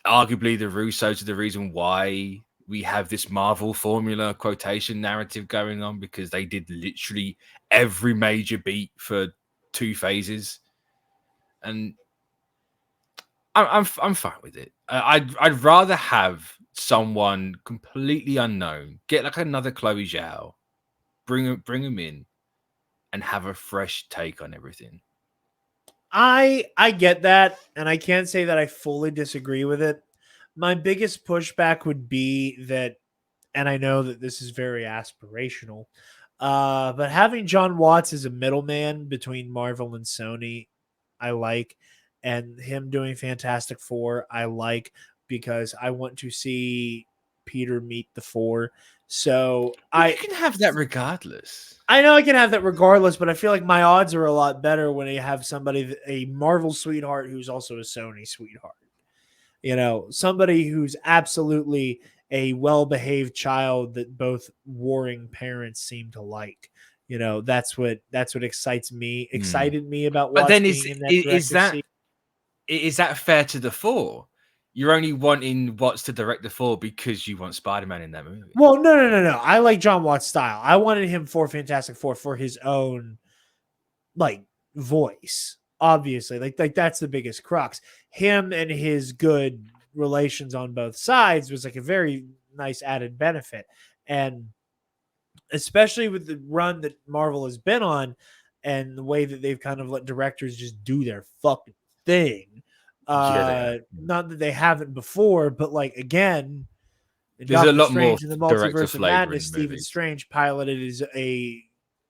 Arguably, the Russos are the reason why we have this Marvel formula quotation narrative going on, because they did literally every major beat for 2 phases, and I'm fine with it. I'd rather have someone completely unknown get like another Chloe Zhao, bring him in, and have a fresh take on everything. I get that, and I can't say that I fully disagree with it. My biggest pushback would be that, and I know that this is very aspirational, but having Jon Watts as a middleman between Marvel and Sony, I like, and him doing Fantastic Four, I like, because I want to see Peter meet the Four. So You can have that regardless. I know I can have that regardless, but I feel like my odds are a lot better when I have somebody, a Marvel sweetheart who's also a Sony sweetheart. You know, somebody who's absolutely a well-behaved child that both warring parents seem to like. You know, that's what excited me about But Watts then being in that director's seat. is that fair to the Four? You're only wanting Watts to direct the Four because you want Spider-Man in that movie. Well, no. I like Jon Watts' style. I wanted him for Fantastic Four for his own like voice. Obviously, like that's the biggest crux. Him and his good relations on both sides was like a very nice added benefit, and especially with the run that Marvel has been on, and the way that they've kind of let directors just do their fucking thing. Yeah, Not that they haven't before, but like again, in there's a Doctor lot more Strange and the director Multiverse of flavor Madness, in Stephen movies. Strange piloted as a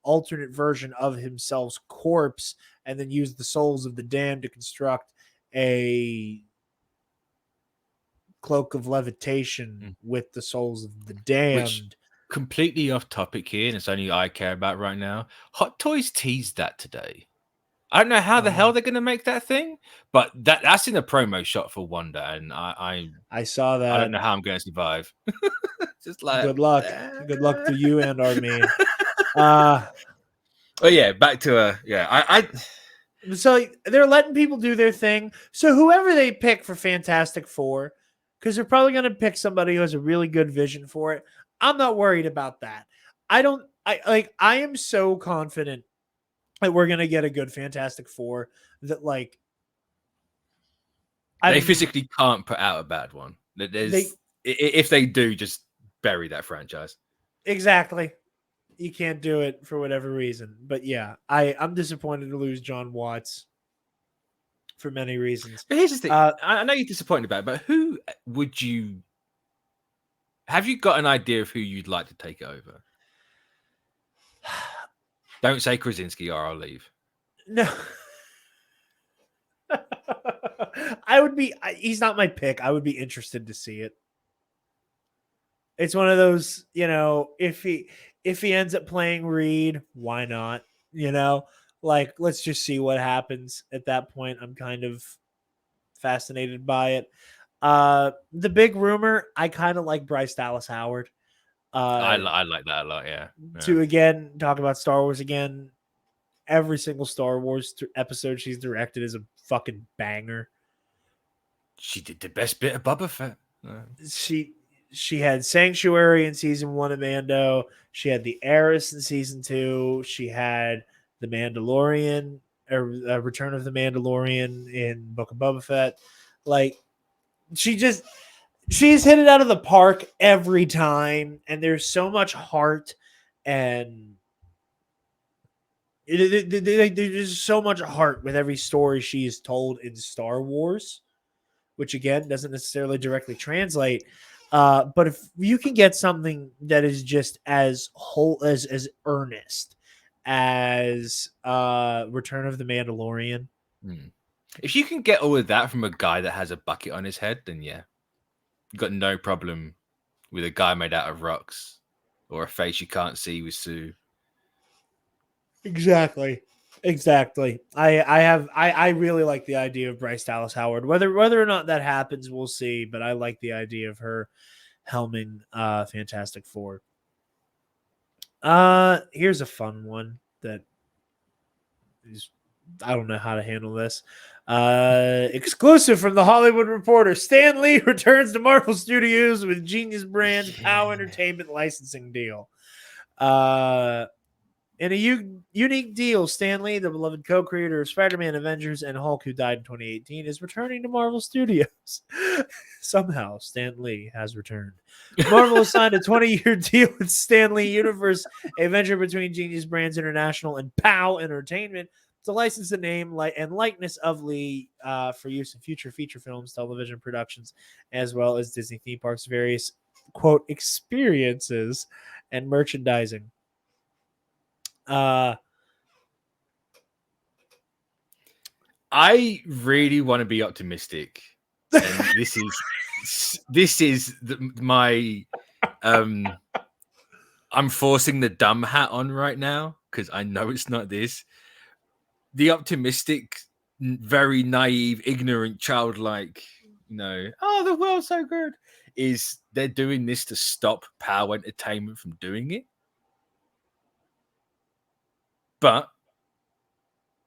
alternate version of himself's corpse and then used the souls of the damned to construct a cloak of levitation with the souls of the Which, damned. completely off topic here, and it's only I care about right now. Hot Toys teased that today. I don't know how the hell they're going to make that thing, but that's in a promo shot for Wonder, and I saw that. I don't know how I'm going to survive. Just like good luck to you and our man. Oh yeah, back to I So they're letting people do their thing. So whoever they pick for Fantastic Four, because they're probably going to pick somebody who has a really good vision for it. I'm not worried about that. I am so confident that we're going to get a good Fantastic Four that like they physically can't put out a bad one. If they do, just bury that franchise. Exactly. You can't do it for whatever reason. But yeah, I'm disappointed to lose Jon Watts for many reasons. But here's the thing. I know you're disappointed about it, but who would you... Have you got an idea of who you'd like to take it over? Don't say Krasinski or I'll leave. No. I would be... He's not my pick. I would be interested to see it. It's one of those, you know, if he ends up playing Reed, why not? You know, like let's just see what happens at that point. I'm kind of fascinated by it. The big rumor, I kind of like Bryce Dallas Howard. I like that a lot, yeah. To again talk about Star Wars again. Every single Star Wars episode she's directed is a fucking banger. She did the best bit of Boba Fett. She had Sanctuary in season 1 of Mando. She had The Heiress in season 2. She had The Mandalorian, or Return of the Mandalorian in Book of Boba Fett. Like, she's hit it out of the park every time, and there's so much heart, and there's so much heart with every story she is told in Star Wars, which again doesn't necessarily directly translate. But if you can get something that is just as whole as earnest as Return of the Mandalorian, Mm. If you can get all of that from a guy that has a bucket on his head, then yeah, you've got no problem with a guy made out of rocks or a face you can't see with Sue. Exactly. I really like the idea of Bryce Dallas Howard. Whether or not that happens, we'll see. But I like the idea of her helming Fantastic Four. Here's a fun one that is, I don't know how to handle this. Exclusive from the Hollywood Reporter: Stan Lee returns to Marvel Studios with Genius Brands POW Entertainment licensing deal. In a unique deal, Stan Lee, the beloved co-creator of Spider-Man, Avengers, and Hulk, who died in 2018, is returning to Marvel Studios. Somehow, Stan Lee has returned. Marvel has signed a 20-year deal with Stan Lee Universe, a venture between Genius Brands International and POW Entertainment, to license the name and likeness of Lee for use in future feature films, television productions, as well as Disney theme parks' various, quote, experiences and merchandising. I really want to be optimistic, and this is my I'm forcing the dumb hat on right now because I know it's not this. The optimistic, very naive, ignorant, childlike, oh, the world's so good, is they're doing this to stop POW Entertainment from doing it. But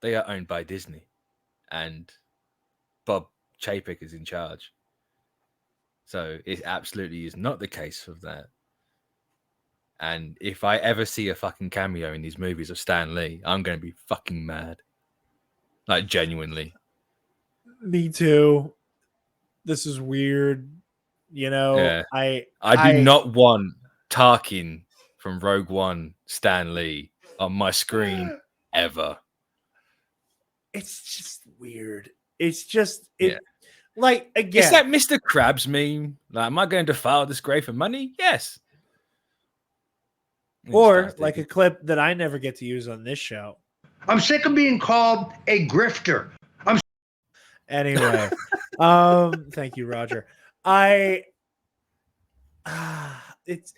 they are owned by Disney, and Bob Chapek is in charge. So it absolutely is not the case of that. And if I ever see a fucking cameo in these movies of Stan Lee, I'm going to be fucking mad. Like, genuinely. Me too. This is weird. Yeah. I do not want Tarkin from Rogue One, Stan Lee, on my screen ever. It's just weird. It's just Yeah. Like, again, it's that Mr. Krabs meme. Like, am I going to file this grave for money? Yes. Or like a clip that I never get to use on this show. I'm sick of being called a grifter. Anyway, thank you, Roger. It's,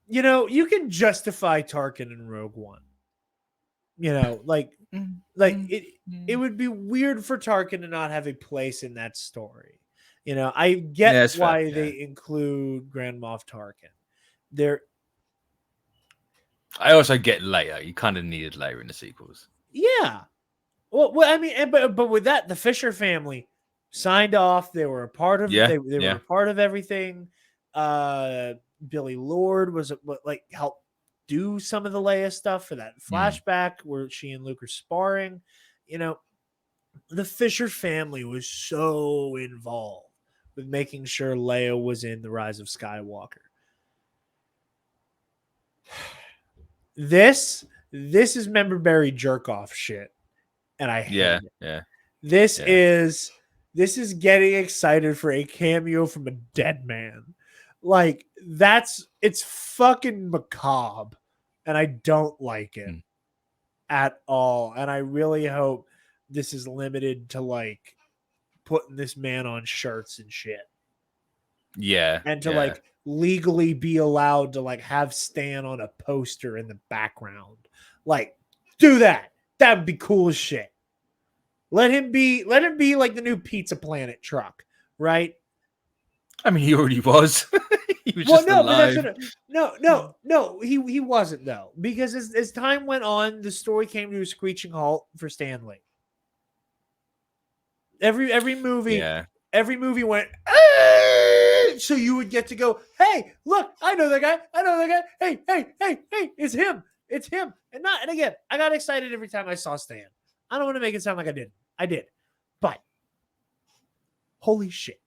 you can justify Tarkin in Rogue One. It would be weird for Tarkin to not have a place in that story. I get why they include Grand Moff Tarkin. I also get Leia. You kind of needed Leia in the sequels. Yeah. Well, I mean, but with that, the Fisher family signed off. They were a part of. They were a part of everything. Billy Lord was helped do some of the Leia stuff for that flashback where she and Luke are sparring. The Fisher family was so involved with making sure Leia was in The Rise of Skywalker. This is member berry jerk off shit, and I hate it. Yeah. This is getting excited for a cameo from a dead man. Like, it's fucking macabre, and I don't like it at all. And I really hope this is limited to like putting this man on shirts and shit. Yeah. And to legally be allowed to have Stan on a poster in the background. Like, do that. That would be cool as shit. Let him be like the new Pizza Planet truck, right? I mean, he already was. He was just alive. No, he wasn't though, because as time went on, the story came to a screeching halt for Stan Lee. Every movie went, so you would get to go, hey, look, I know that guy. Hey, it's him. And again, I got excited every time I saw Stan. I don't want to make it sound like I didn't. I did. But holy shit.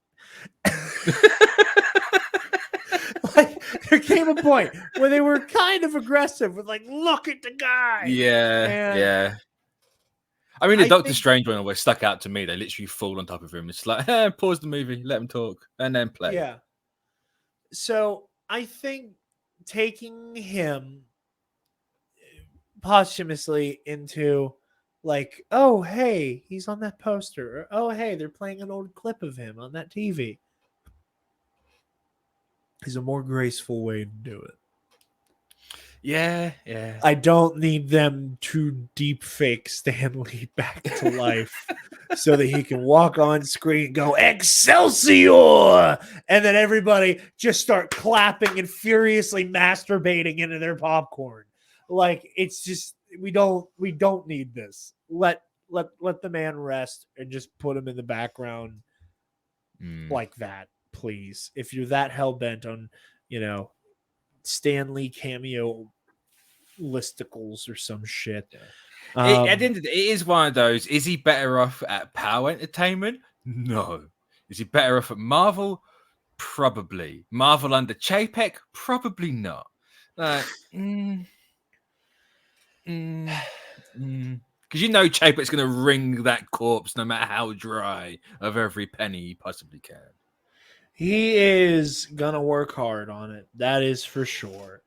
There came a point where they were kind of aggressive with look at the guy. Yeah. I mean, the Doctor Strange one always stuck out to me. They literally fall on top of him. It's like, pause the movie, let him talk, and then play. Yeah. So I think taking him posthumously into Like, oh, hey, he's on that poster. Or, oh, hey, they're playing an old clip of him on that TV. Is a more graceful way to do it. Yeah. I don't need them to deep fake Stan Lee back to life so that he can walk on screen and go, Excelsior! And then everybody just start clapping and furiously masturbating into their popcorn. Like, it's just we don't need this. Let the man rest and just put him in the background like that, please. If you're that hell bent on, Stan Lee cameo listicles or some shit. At the end of the day, it is one of those. Is he better off at Power Entertainment? No. Is he better off at Marvel? Probably. Marvel under Chapek? Probably not. Like, because Chapek's going to wring that corpse no matter how dry of every penny he possibly can. He is going to work hard on it. That is for sure.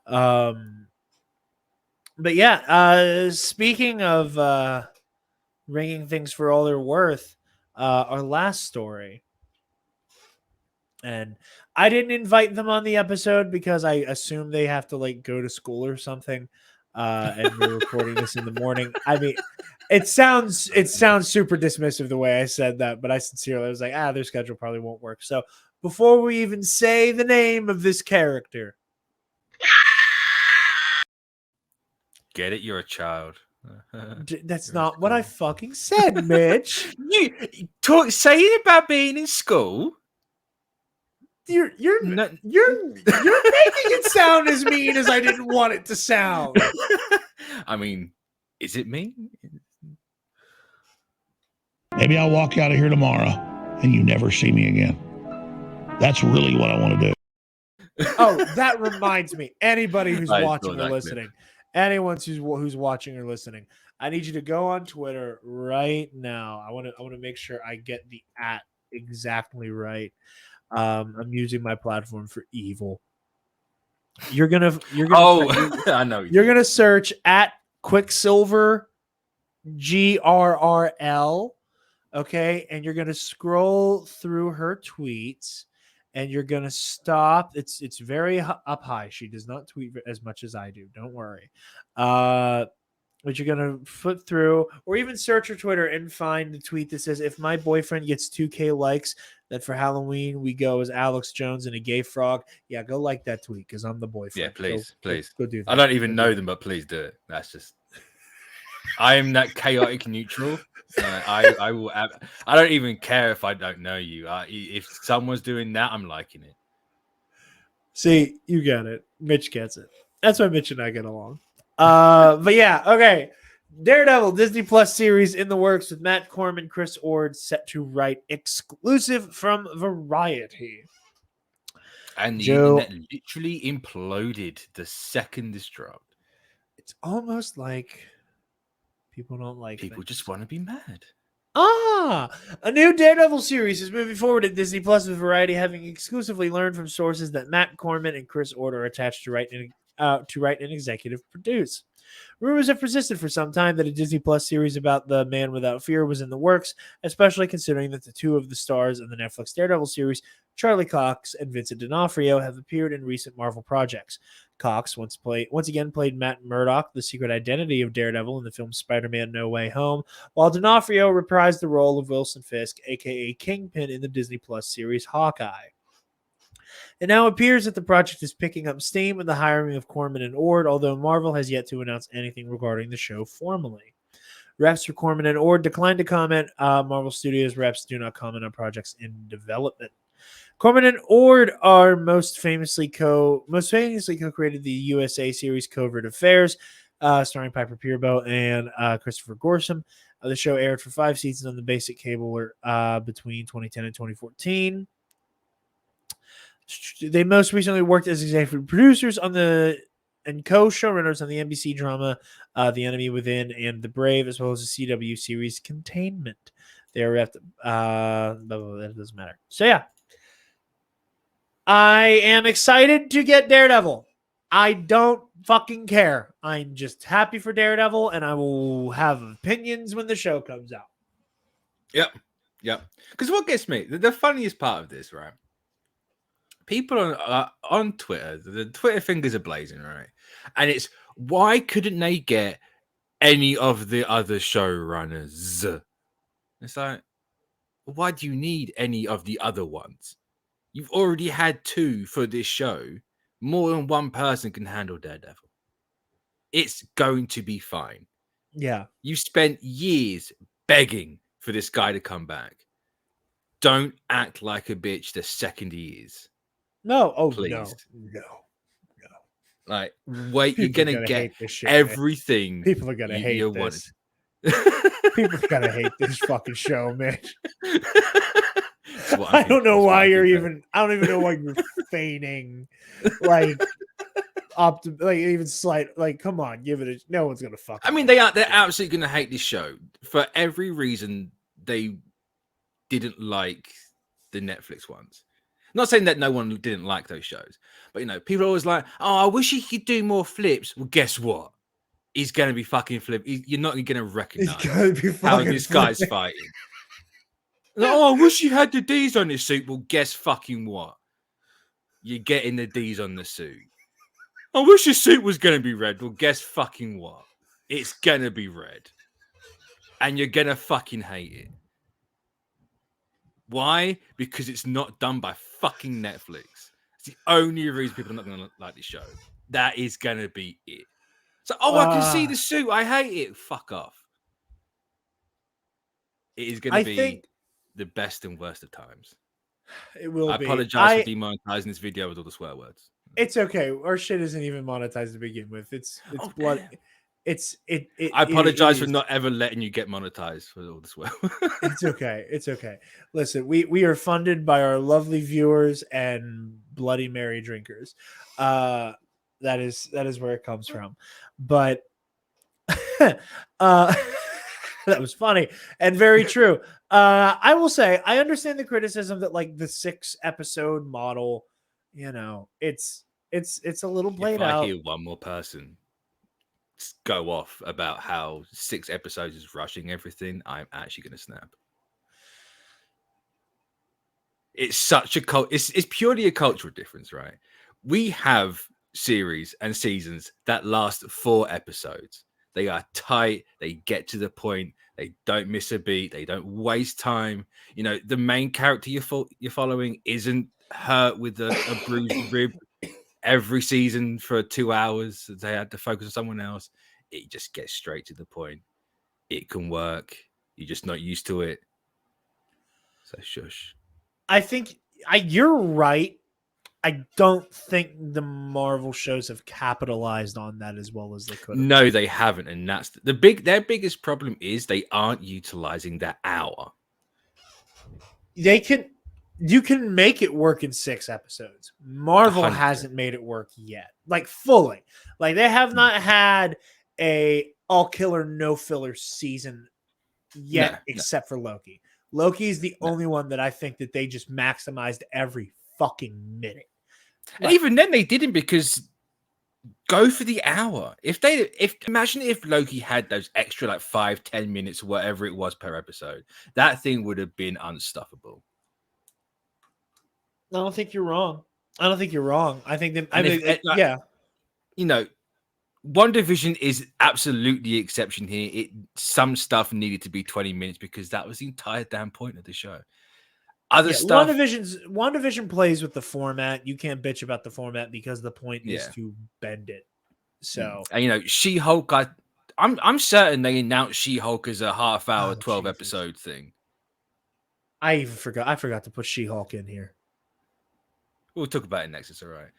But yeah, speaking of ringing things for all they're worth, our last story. And I didn't invite them on the episode because I assume they have to go to school or something. And we're recording this in the morning. I mean, it sounds super dismissive the way I said that, but I sincerely was like, their schedule probably won't work. So before we even say the name of this character, get it? You're a child. That's not what I fucking said, Mitch. You saying about being in school. You're making it sound as mean as I didn't want it to sound. I mean, is it mean? Maybe I'll walk out of here tomorrow and you never see me again. That's really what I want to do. Oh, that reminds me. Anybody who's watching or listening, anyone who's watching or listening, I need you to go on Twitter right now. I want to make sure I get the @ exactly right. I'm using my platform for evil. You're gonna I know. You're gonna search @Quicksilver GRRL, okay, and you're gonna scroll through her tweets, and you're gonna stop. It's very up high. She does not tweet as much as I do. Don't worry. But you're going to flip through or even search her Twitter and find the tweet that says, if my boyfriend gets 2K likes, that for Halloween we go as Alex Jones and a gay frog. Yeah, go like that tweet because I'm the boyfriend. Yeah, please. Go do that. I don't even know them, but please do it. That's just... I am that chaotic neutral. I will... I don't even care if I don't know you. If someone's doing that, I'm liking it. See, you get it. Mitch gets it. That's why Mitch and I get along. But yeah, okay. Daredevil Disney Plus series in the works with Matt Corman, Chris Ord set to write, exclusive from Variety. And the internet literally imploded the second this dropped. It's almost like people don't like people things. Just want to be mad. A new Daredevil series is moving forward at Disney Plus with Variety, having exclusively learned from sources that Matt Corman and Chris Ord are attached to write and executive produce. Rumors have persisted for some time that a Disney Plus series about the Man Without Fear was in the works, especially considering that the two of the stars of the Netflix Daredevil series, Charlie Cox and Vincent D'Onofrio, have appeared in recent Marvel projects. Cox once again played Matt Murdock, the secret identity of Daredevil in the film Spider-Man No Way Home, while D'Onofrio reprised the role of Wilson Fisk, aka Kingpin, in the Disney Plus series Hawkeye. It now appears that the project is picking up steam with the hiring of Corman and Ord, although Marvel has yet to announce anything regarding the show formally. Reps for Corman and Ord declined to comment. Marvel Studios reps do not comment on projects in development. Corman and Ord are most famously co-created the USA series Covert Affairs, starring Piper Perabo and Christopher Gorsham. The show aired for 5 seasons on the basic cable between 2010 and 2014. They most recently worked as executive producers and co-showrunners on the NBC drama The Enemy Within and The Brave, as well as the CW series Containment. They are at that doesn't matter. So yeah, I am excited to get Daredevil. I don't fucking care. I'm just happy for Daredevil, and I will have opinions when the show comes out. Yep. Because what gets me, the funniest part of this, right? People on Twitter, the Twitter fingers are blazing, right? And it's, why couldn't they get any of the other showrunners? It's like, why do you need any of the other ones? You've already had 2 for this show. More than one person can handle Daredevil. It's going to be fine. Yeah. You spent years begging for this guy to come back. Don't act like a bitch the second he is. No. Oh, Please. No. Like, wait, you're People are gonna get hate this shit, everything. man. People are gonna hate you this. wanted. People are gonna hate this fucking show, man. That's what I'm I don't thinking. know That's what why I'm you're thinking. even. I don't even know why you're feigning, like, like even slight. Like, come on, give it a. No one's gonna fuck. I mean, they're absolutely gonna hate this show for every reason they didn't like the Netflix ones. Not saying that no one didn't like those shows, but people are always like, "Oh, I wish he could do more flips." Well, guess what? He's gonna be fucking flip. You're not gonna recognize how this guy's fighting. Like, oh, I wish you had the D's on this suit. Well, guess fucking what? You're getting the D's on the suit. I wish your suit was gonna be red. Well, guess fucking what? It's gonna be red, and you're gonna fucking hate it. Why? Because it's not done by fucking Netflix. It's the only reason people are not going to like this show. That is going to be it. So, I can see the suit. I hate it. Fuck off. It is going to be the best and worst of times. It will I be. apologize for demonetizing this video with all the swear words. It's okay. Our shit isn't even monetized to begin with. It's blood. Damn. I apologize for not ever letting you get monetized for all this. It's okay. It's okay. Listen, we are funded by our lovely viewers and Bloody Mary drinkers. That is where it comes from. But that was funny and very true. I will say I understand the criticism that like the 6-episode model, it's a little played out. I hear one more person go off about how 6 episodes is rushing everything, I'm actually going to snap. It's such a it's purely a cultural difference, right? We have series and seasons that last 4 episodes. They are tight, they get to the point, they don't miss a beat, they don't waste time. The main character you're following isn't hurt with a bruised rib every season for 2 hours. They had to focus on someone else. It just gets straight to the point. It can work. You're just not used to it. So shush. I think you're right. I don't think the Marvel shows have capitalized on that as well as they could. No, they haven't, and that's their biggest problem is they aren't utilizing that hour. You can make it work in 6 episodes. Marvel 100%. hasn't made it work yet, like fully. Like they have not had a all killer no filler season yet, except for Loki. Loki is the only one that I think that they just maximized every fucking minute. And even then they didn't, because go for the hour. Imagine if Loki had those extra like 5-10 minutes, whatever it was per episode, that thing would have been unstoppable. I don't think you're wrong. I think that, WandaVision is absolutely the exception here. Some stuff needed to be 20 minutes because that was the entire damn point of the show. Other stuff, WandaVision plays with the format. You can't bitch about the format because the point is to bend it. So, and She-Hulk. I'm certain they announced She-Hulk as a half-hour, 12-episode thing. I forgot to put She-Hulk in here. We'll talk about it next. It's all right.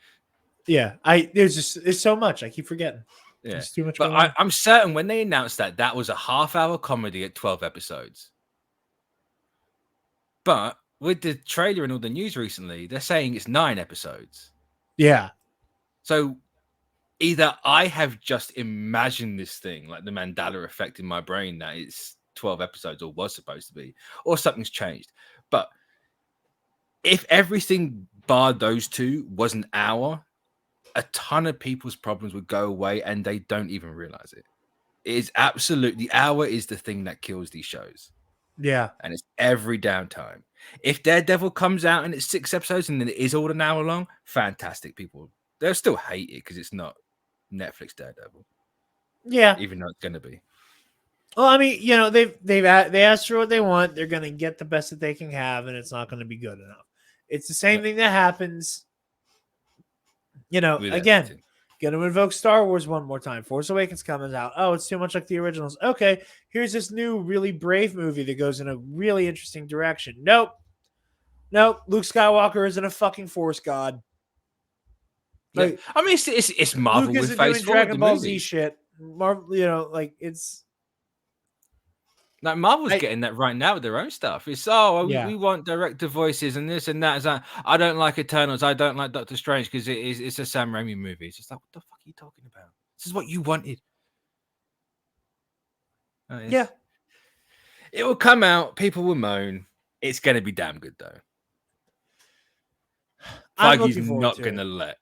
Yeah, there's so much. I keep forgetting. Yeah, there's too much. But I'm certain when they announced that was a half-hour comedy at 12 episodes. But with the trailer and all the news recently, they're saying it's 9 episodes. Yeah. So either I have just imagined this thing, like the Mandela effect in my brain, that it's 12 episodes or was supposed to be, or something's changed. But if everything bar those 2 was an hour, a ton of people's problems would go away and they don't even realize it. It is absolutely, the hour is the thing that kills these shows. Yeah. And it's every damn time. If Daredevil comes out and it's 6 episodes and then it is all an hour long, fantastic. People, they'll still hate it because it's not Netflix Daredevil. Yeah. Even though it's going to be. Well, I mean, they asked for what they want. They're going to get the best that they can have, and it's not going to be good enough. It's the same thing that happens. With again, everything. going to invoke Star Wars one more time. Force Awakens comes out. Oh, it's too much like the originals. Okay, here's this new, really brave movie that goes in a really interesting direction. Nope. Luke Skywalker isn't a fucking Force god. Like, I mean, it's Marvel Luke with isn't Phase doing 4 Dragon Ball movie. Z shit. Marvel, it's. Like Marvel's getting that right now with their own stuff. It's we want director voices and this and that. It's like, I don't like Eternals. I don't like Doctor Strange because it's a Sam Raimi movie. It's just like, what the fuck are you talking about? This is what you wanted. Yeah, it will come out. People will moan. It's going to be damn good though. Feige's not going to let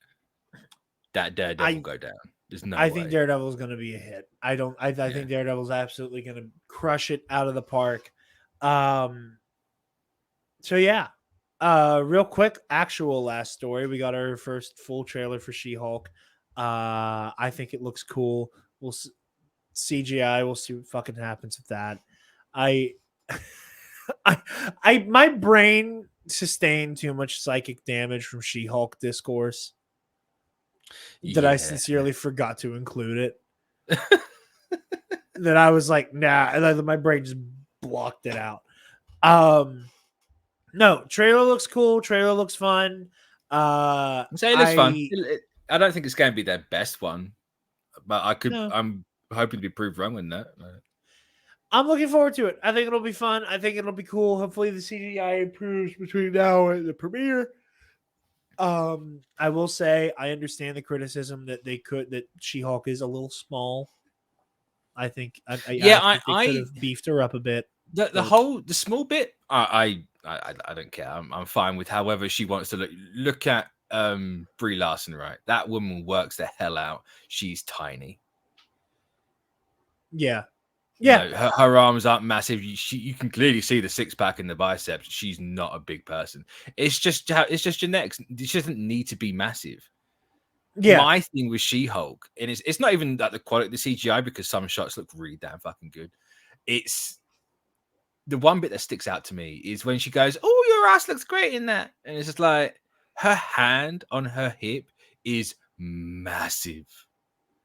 that Daredevil go down. There's no way. I think Daredevil is going to be a hit. I think Daredevil's absolutely going to crush it out of the park. So yeah. Real quick, actual last story. We got our first full trailer for She-Hulk. I think it looks cool. We'll CGI. We'll see what fucking happens with that. My brain sustained too much psychic damage from She-Hulk discourse that I sincerely forgot to include it. That I was like, nah, and my brain just blocked it out. No, trailer looks cool. Trailer looks fun. So it looks fun. I don't think it's going to be their best one, but I'm hoping to be proved wrong in that. I'm looking forward to it. I think it'll be fun. I think it'll be cool. Hopefully the CGI improves between now and the premiere. I will say I understand the criticism that She-Hulk is a little small. I think I think they could have beefed her up a bit. The small bit, I don't care. I'm fine with however she wants to look. Look at Brie Larson, right? That woman works the hell out. She's tiny. Yeah. Her arms aren't massive. You can clearly see the 6-pack in the biceps. She's not a big person. It's just genetics. She doesn't need to be massive. Yeah. My thing with She-Hulk, and it's not even that the quality of the CGI, because some shots look really damn fucking good. It's the one bit that sticks out to me is when she goes, "Oh, your ass looks great in that," and it's just like her hand on her hip is massive,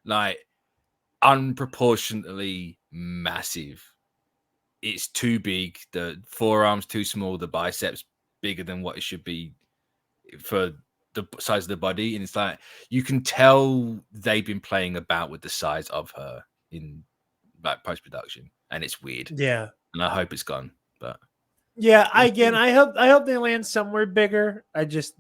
like unproportionately massive. It's too big. The forearms too small. The biceps bigger than what it should be for the size of the body, and it's like you can tell they've been playing about with the size of her in like post-production, and it's weird. Yeah, and I hope it's gone. But yeah, I hope they land somewhere bigger. I just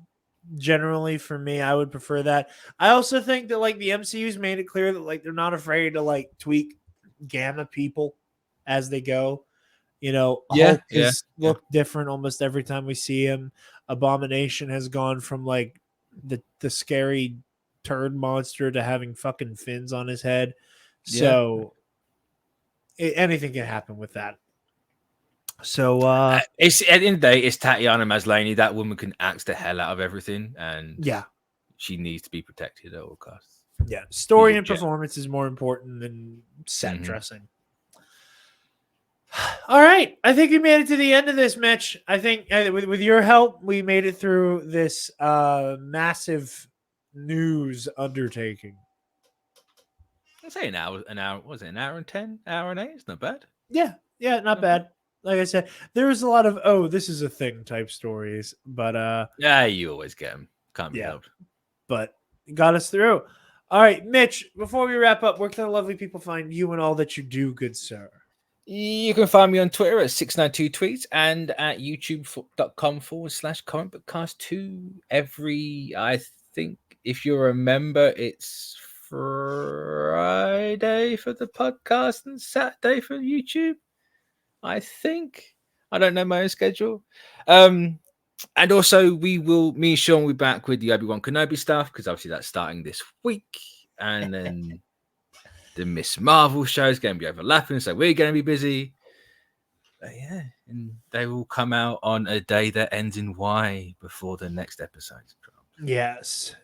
generally, for me, I would prefer that. I also think that like the MCU's made it clear that like they're not afraid to like tweak gamma people as they go. Hulk has looked different almost every time we see him. Abomination has gone from like the scary turd monster to having fucking fins on his head. So anything can happen with that. So it's at the end of the day, it's Tatiana Maslany. That woman can axe the hell out of everything, and she needs to be protected at all costs. Yeah, story and performance is more important than set dressing. All right, I think we made it to the end of this, Mitch. I think with your help, we made it through this massive news undertaking. I'd say an hour. Was it an hour and 10? Hour and 8? It's not bad. Yeah, not bad. Like I said, there was a lot of this is a thing type stories, but you always get them. Can't be helped. But got us through. All right, Mitch. Before we wrap up, where can the lovely people find you and all that you do, good sir? You can find me on Twitter at 692tweets and at youtube.com/comicbookcast2 every, I think, if you're a member, it's Friday for the podcast and Saturday for YouTube. I think. I don't know my own schedule. And also, me and Sean will be back with the Obi-Wan Kenobi stuff because obviously that's starting this week, and then the Miss Marvel show is going to be overlapping, so we're going to be busy. But yeah, and they will come out on a day that ends in Y before the next episode. Yes.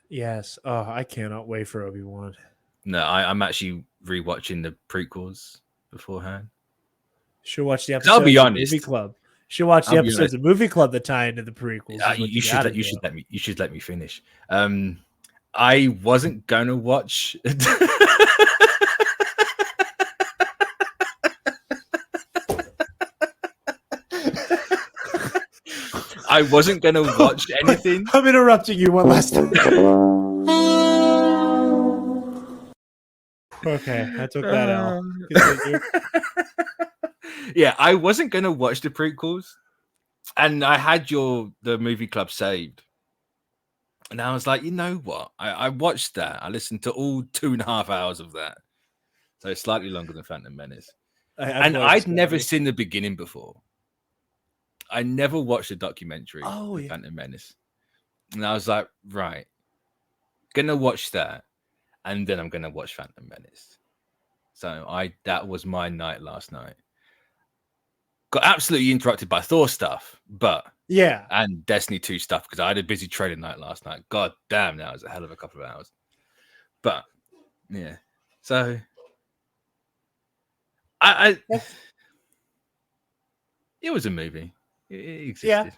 Oh, I cannot wait for Obi-Wan. No, I'm actually rewatching the prequels beforehand. Should watch the 'Cause I'll be episodes of honest. Movie Club. Should watch the I'll be episodes of Movie Club that tie into the prequels. You should let me finish. I wasn't gonna watch. I wasn't gonna watch anything. I'm interrupting you one last time. Okay, I took that out. Yeah, I wasn't gonna watch the prequels, and I had the movie club saved, and I was like, you know what? I watched that. I listened to all 2.5 hours of that, so it's slightly longer than Phantom Menace. And I'd never seen the beginning before. I never watched the documentary of Phantom Menace, and I was like, right, gonna watch that, and then I'm gonna watch Phantom Menace. So that was my night last night. Got absolutely interrupted by Thor stuff, and Destiny 2 stuff because I had a busy trading night last night. God damn, that was a hell of a couple of hours. But yeah, so I it was a movie. It existed. Yeah.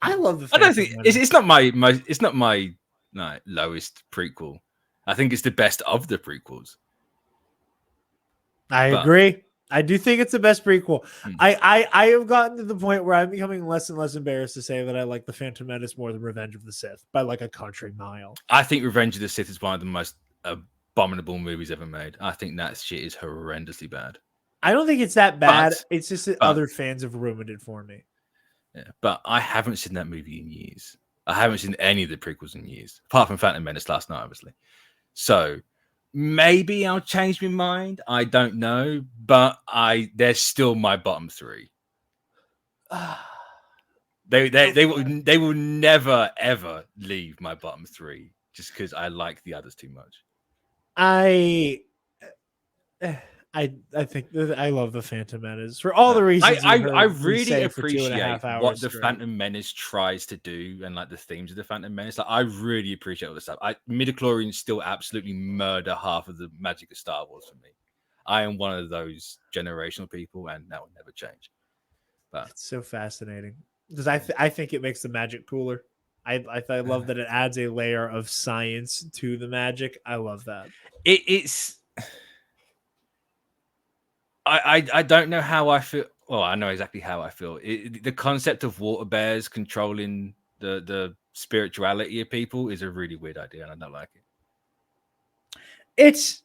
I love the. I don't think it's not my lowest prequel. I think it's the best of the prequels. I agree. I do think it's the best prequel. I have gotten to the point where I'm becoming less and less embarrassed to say that I like the Phantom Menace more than Revenge of the Sith by like a country mile. I think Revenge of the Sith is one of the most abominable movies ever made. I think that shit is horrendously bad. I don't think it's that bad. It's just that other fans have ruined it for me. Yeah, but I haven't seen that movie in years. I haven't seen any of the prequels in years, apart from Phantom Menace last night, obviously. So maybe I'll change my mind. I don't know, but they're still my bottom three. They will never ever leave my bottom three just because I like the others too much. I think I love the Phantom Menace for all the reasons. I really appreciate what the Phantom Menace tries to do and like the themes of the Phantom Menace. Like, I really appreciate all this stuff. Midichlorians still absolutely murder half of the magic of Star Wars for me. I am one of those generational people, and that will never change. But it's so fascinating because I think it makes the magic cooler. I love that it adds a layer of science to the magic. I love that. It's. I don't know how I feel. Well, I know exactly how I feel. The concept of water bears controlling the spirituality of people is a really weird idea, and I don't like it. It's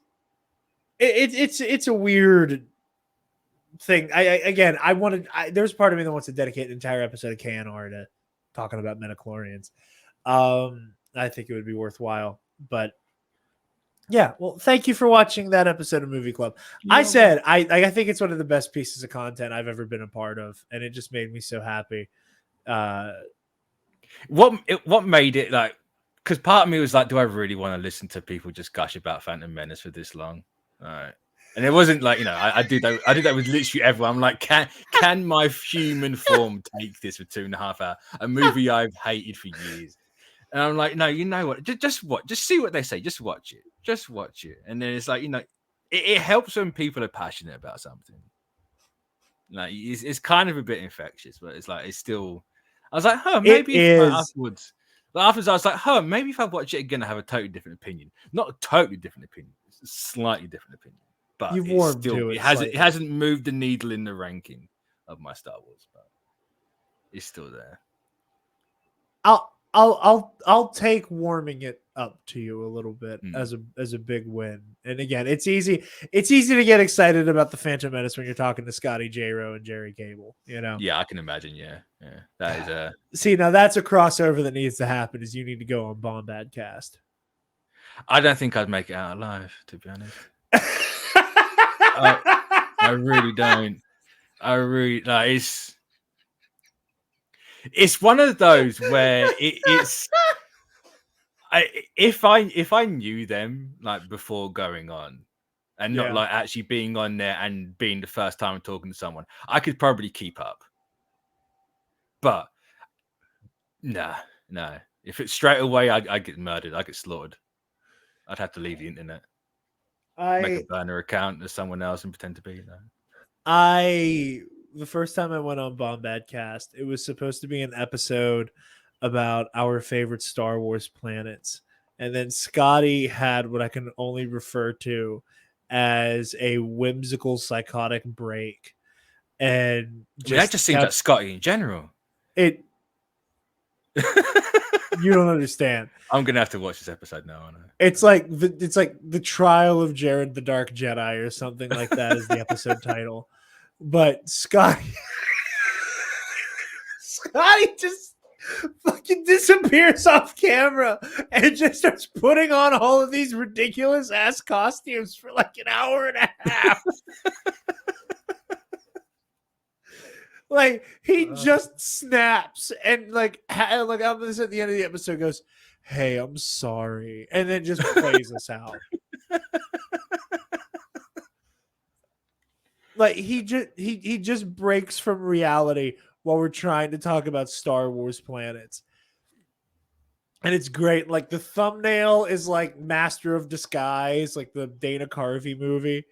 a weird thing. There's part of me that wants to dedicate an entire episode of KNR to talking about midichlorians. I think it would be worthwhile, but. Yeah, well, thank you for watching that episode of Movie Club. Yeah. I said I think it's one of the best pieces of content I've ever been a part of, and it just made me so happy. What made it like? Because part of me was like, do I really want to listen to people just gush about Phantom Menace for this long? All right, and it wasn't like I did that. I did that with literally everyone. I'm like, can my human form take this for 2.5 hours? A movie I've hated for years. And I'm like, no, you know what? Just watch. Just see what they say. Just watch it. Just watch it. And then it's like, it helps when people are passionate about something. Like, it's kind of a bit infectious, but it's like, it's still. I was like, maybe afterwards. But afterwards, I was like, maybe if I watch it again, I have a totally different opinion. Not a totally different opinion. It's a slightly different opinion. But you've warmed to it. It hasn't moved the needle in the ranking of my Star Wars, but it's still there. I'll take warming it up to you a little bit as a big win. And again, it's easy to get excited about the Phantom Menace when you're talking to Scotty J. Rowe and Jerry Cable, Yeah, I can imagine. Yeah. That is See, now that's a crossover that needs to happen. Is you need to go on Bombadcast. I don't think I'd make it out alive, to be honest. I really don't. I really it's. It's one of those where it's. If I knew them like before going on, and not like actually being on there and being the first time talking to someone, I could probably keep up. But no. If it's straight away, I get murdered. I get slaughtered. I'd have to leave the internet. Make a burner account as someone else and pretend to be that. The first time I went on Bombadcast, it was supposed to be an episode about our favorite Star Wars planets. And then Scotty had what I can only refer to as a whimsical psychotic break. And that just seems like Scotty in general. You don't understand. I'm gonna have to watch this episode now. It's like the trial of Jared the Dark Jedi or something like that is the episode title. But Scotty just fucking disappears off camera and just starts putting on all of these ridiculous ass costumes for like an hour and a half. Like he just snaps and like at the end of the episode goes, "Hey, I'm sorry," and then just plays us out. Like he just breaks from reality while we're trying to talk about Star Wars planets. And it's great. Like the thumbnail is like Master of Disguise, like the Dana Carvey movie,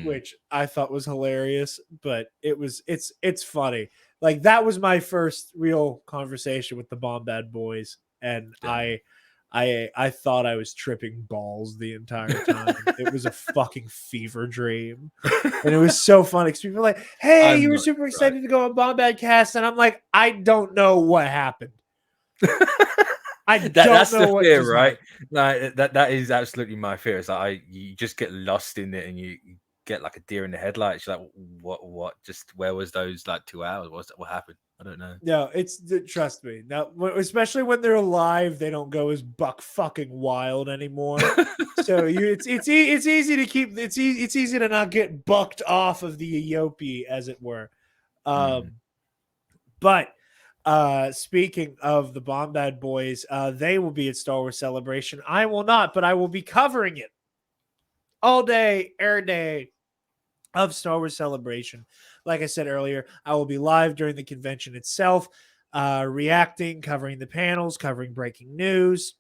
which I thought was hilarious, but it's funny. Like that was my first real conversation with the Bombad Boys, and I thought I was tripping balls the entire time. It was a fucking fever dream. And it was so funny because people were like, "Hey, you were super excited to go on Bombadcast," and I'm like, I don't know what happened. That's the fear, right? No, that is absolutely my fear. It's like you just get lost in it and you get like a deer in the headlights. You're like, what? Just where was those like 2 hours? What happened? I don't know. No, trust me. Now, especially when they're alive, they don't go as buck fucking wild anymore. So it's easy to keep. It's easy to not get bucked off of the Eopie, as it were. But speaking of the Bombad Boys, they will be at Star Wars Celebration. I will not, but I will be covering it all day, air day of Star Wars Celebration. Like I said earlier, I will be live during the convention itself, reacting, covering the panels, covering breaking news.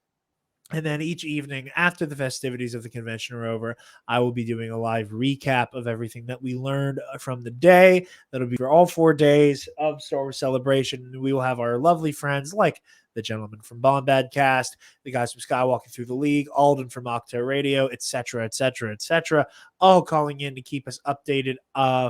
And then each evening after the festivities of the convention are over, I will be doing a live recap of everything that we learned from the day. That'll be for all 4 days of Star Wars Celebration. We will have our lovely friends like the gentleman from Bombadcast, the guys from Skywalking Through the League, Alden from Octo Radio, etc., all calling in to keep us updated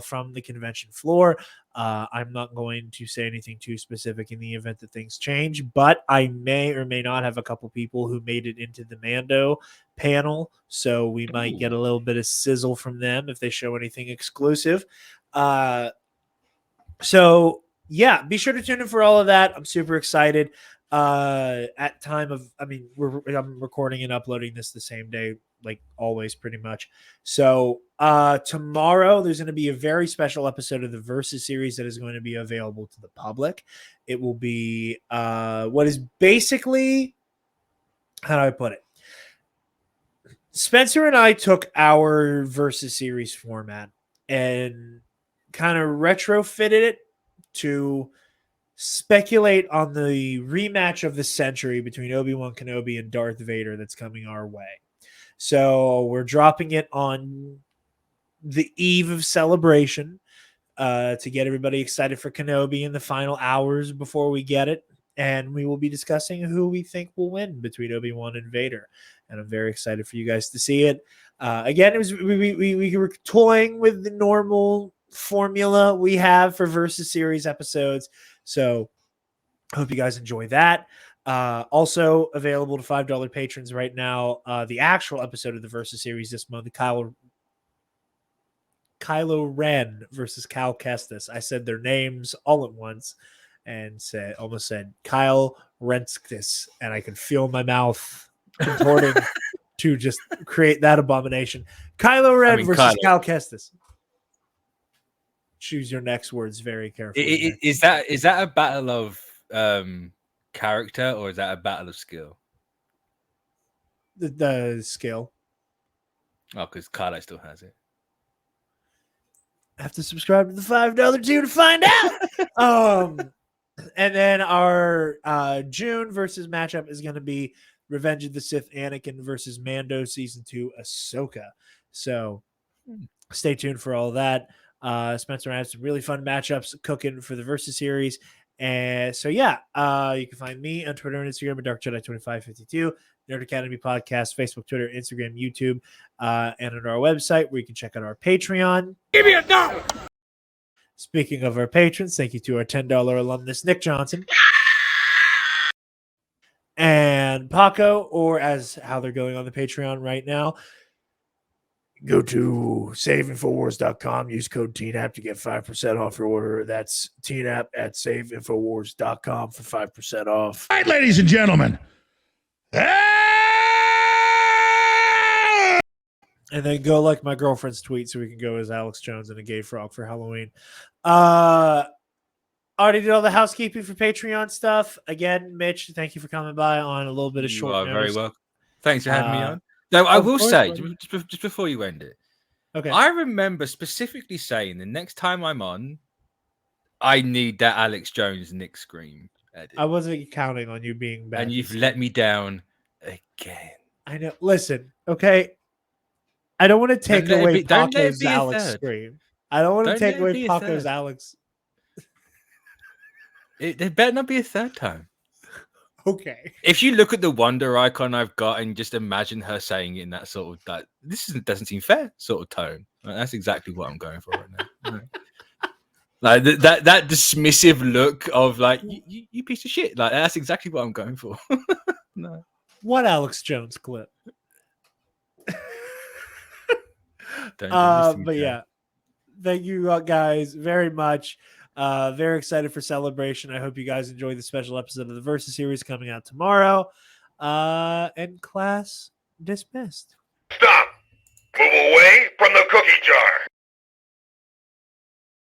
from the convention floor. I'm not going to say anything too specific in the event that things change, but I may or may not have a couple people who made it into the Mando panel, so we might get a little bit of sizzle from them if they show anything exclusive. So yeah, be sure to tune in for all of that. I'm super excited. At time of, I'm recording and uploading this the same day, like always, pretty much. So tomorrow there's going to be a very special episode of the Versus series that is going to be available to the public. It will be what is basically, how do I put it? Spencer and I took our Versus series format and kind of retrofitted it to speculate on the rematch of the century between Obi-Wan Kenobi and Darth Vader that's coming our way. So we're dropping it on the eve of Celebration to get everybody excited for Kenobi in the final hours before we get it. And we will be discussing who we think will win between Obi-Wan and Vader. And I'm very excited for you guys to see it. Again, it was we were toying with the normal formula we have for Versus series episodes. So I hope you guys enjoy that. Also available to $5 patrons right now. The actual episode of the Versus series this month, Kylo Ren versus Cal Kestis. I said their names all at once and almost said Kyle Renskis, and I could feel my mouth contorting to just create that abomination. Kylo Ren versus Cal Kestis. Choose your next words very carefully. Is that a battle of character, or is that a battle of skill? The skill. Oh, because Carlo still has it. Have to subscribe to the $5 tier to find out. And then our June versus matchup is going to be Revenge of the Sith Anakin versus Mando Season 2 Ahsoka. So stay tuned for all that. Spencer has some really fun matchups cooking for the Versus series. And so, yeah, you can find me on Twitter and Instagram at DarkJedi2552, Nerd Academy Podcast, Facebook, Twitter, Instagram, YouTube, and on our website where you can check out our Patreon. Give me $1. Speaking of our patrons, thank you to our $10 alumnus, Nick Johnson. And Paco, or as how they're going on the Patreon right now, go to saveinfowars.com. Use code TNAP to get 5% off your order. That's TNAP at saveinfowars.com for 5% off. All right, ladies and gentlemen. And then go like my girlfriend's tweet so we can go as Alex Jones and a gay frog for Halloween. Already did all the housekeeping for Patreon stuff. Again, Mitch, thank you for coming by on a little bit of short notice. Very welcome. Thanks for having me on. No, I will say, buddy. just before you end it, Okay. I remember specifically saying the next time I'm on, I need that Alex Jones Nick Scream edit. I wasn't counting on you being bad. And you've let me down again. I know. Listen, okay. I don't want to take away Paco's Alex Scream. I don't want to take away Paco's Alex. There better not be a third time. Okay. If you look at the wonder icon I've got and just imagine her saying it in that sort of doesn't seem fair sort of tone. Like, that's exactly what I'm going for right now. Like that dismissive look of like you piece of shit. Like that's exactly what I'm going for. No. What Alex Jones clip? But yeah, thank you guys very much. Very excited for Celebration. I hope you guys enjoy the special episode of the Versus series coming out tomorrow. And class dismissed. Stop. Move away from the cookie jar.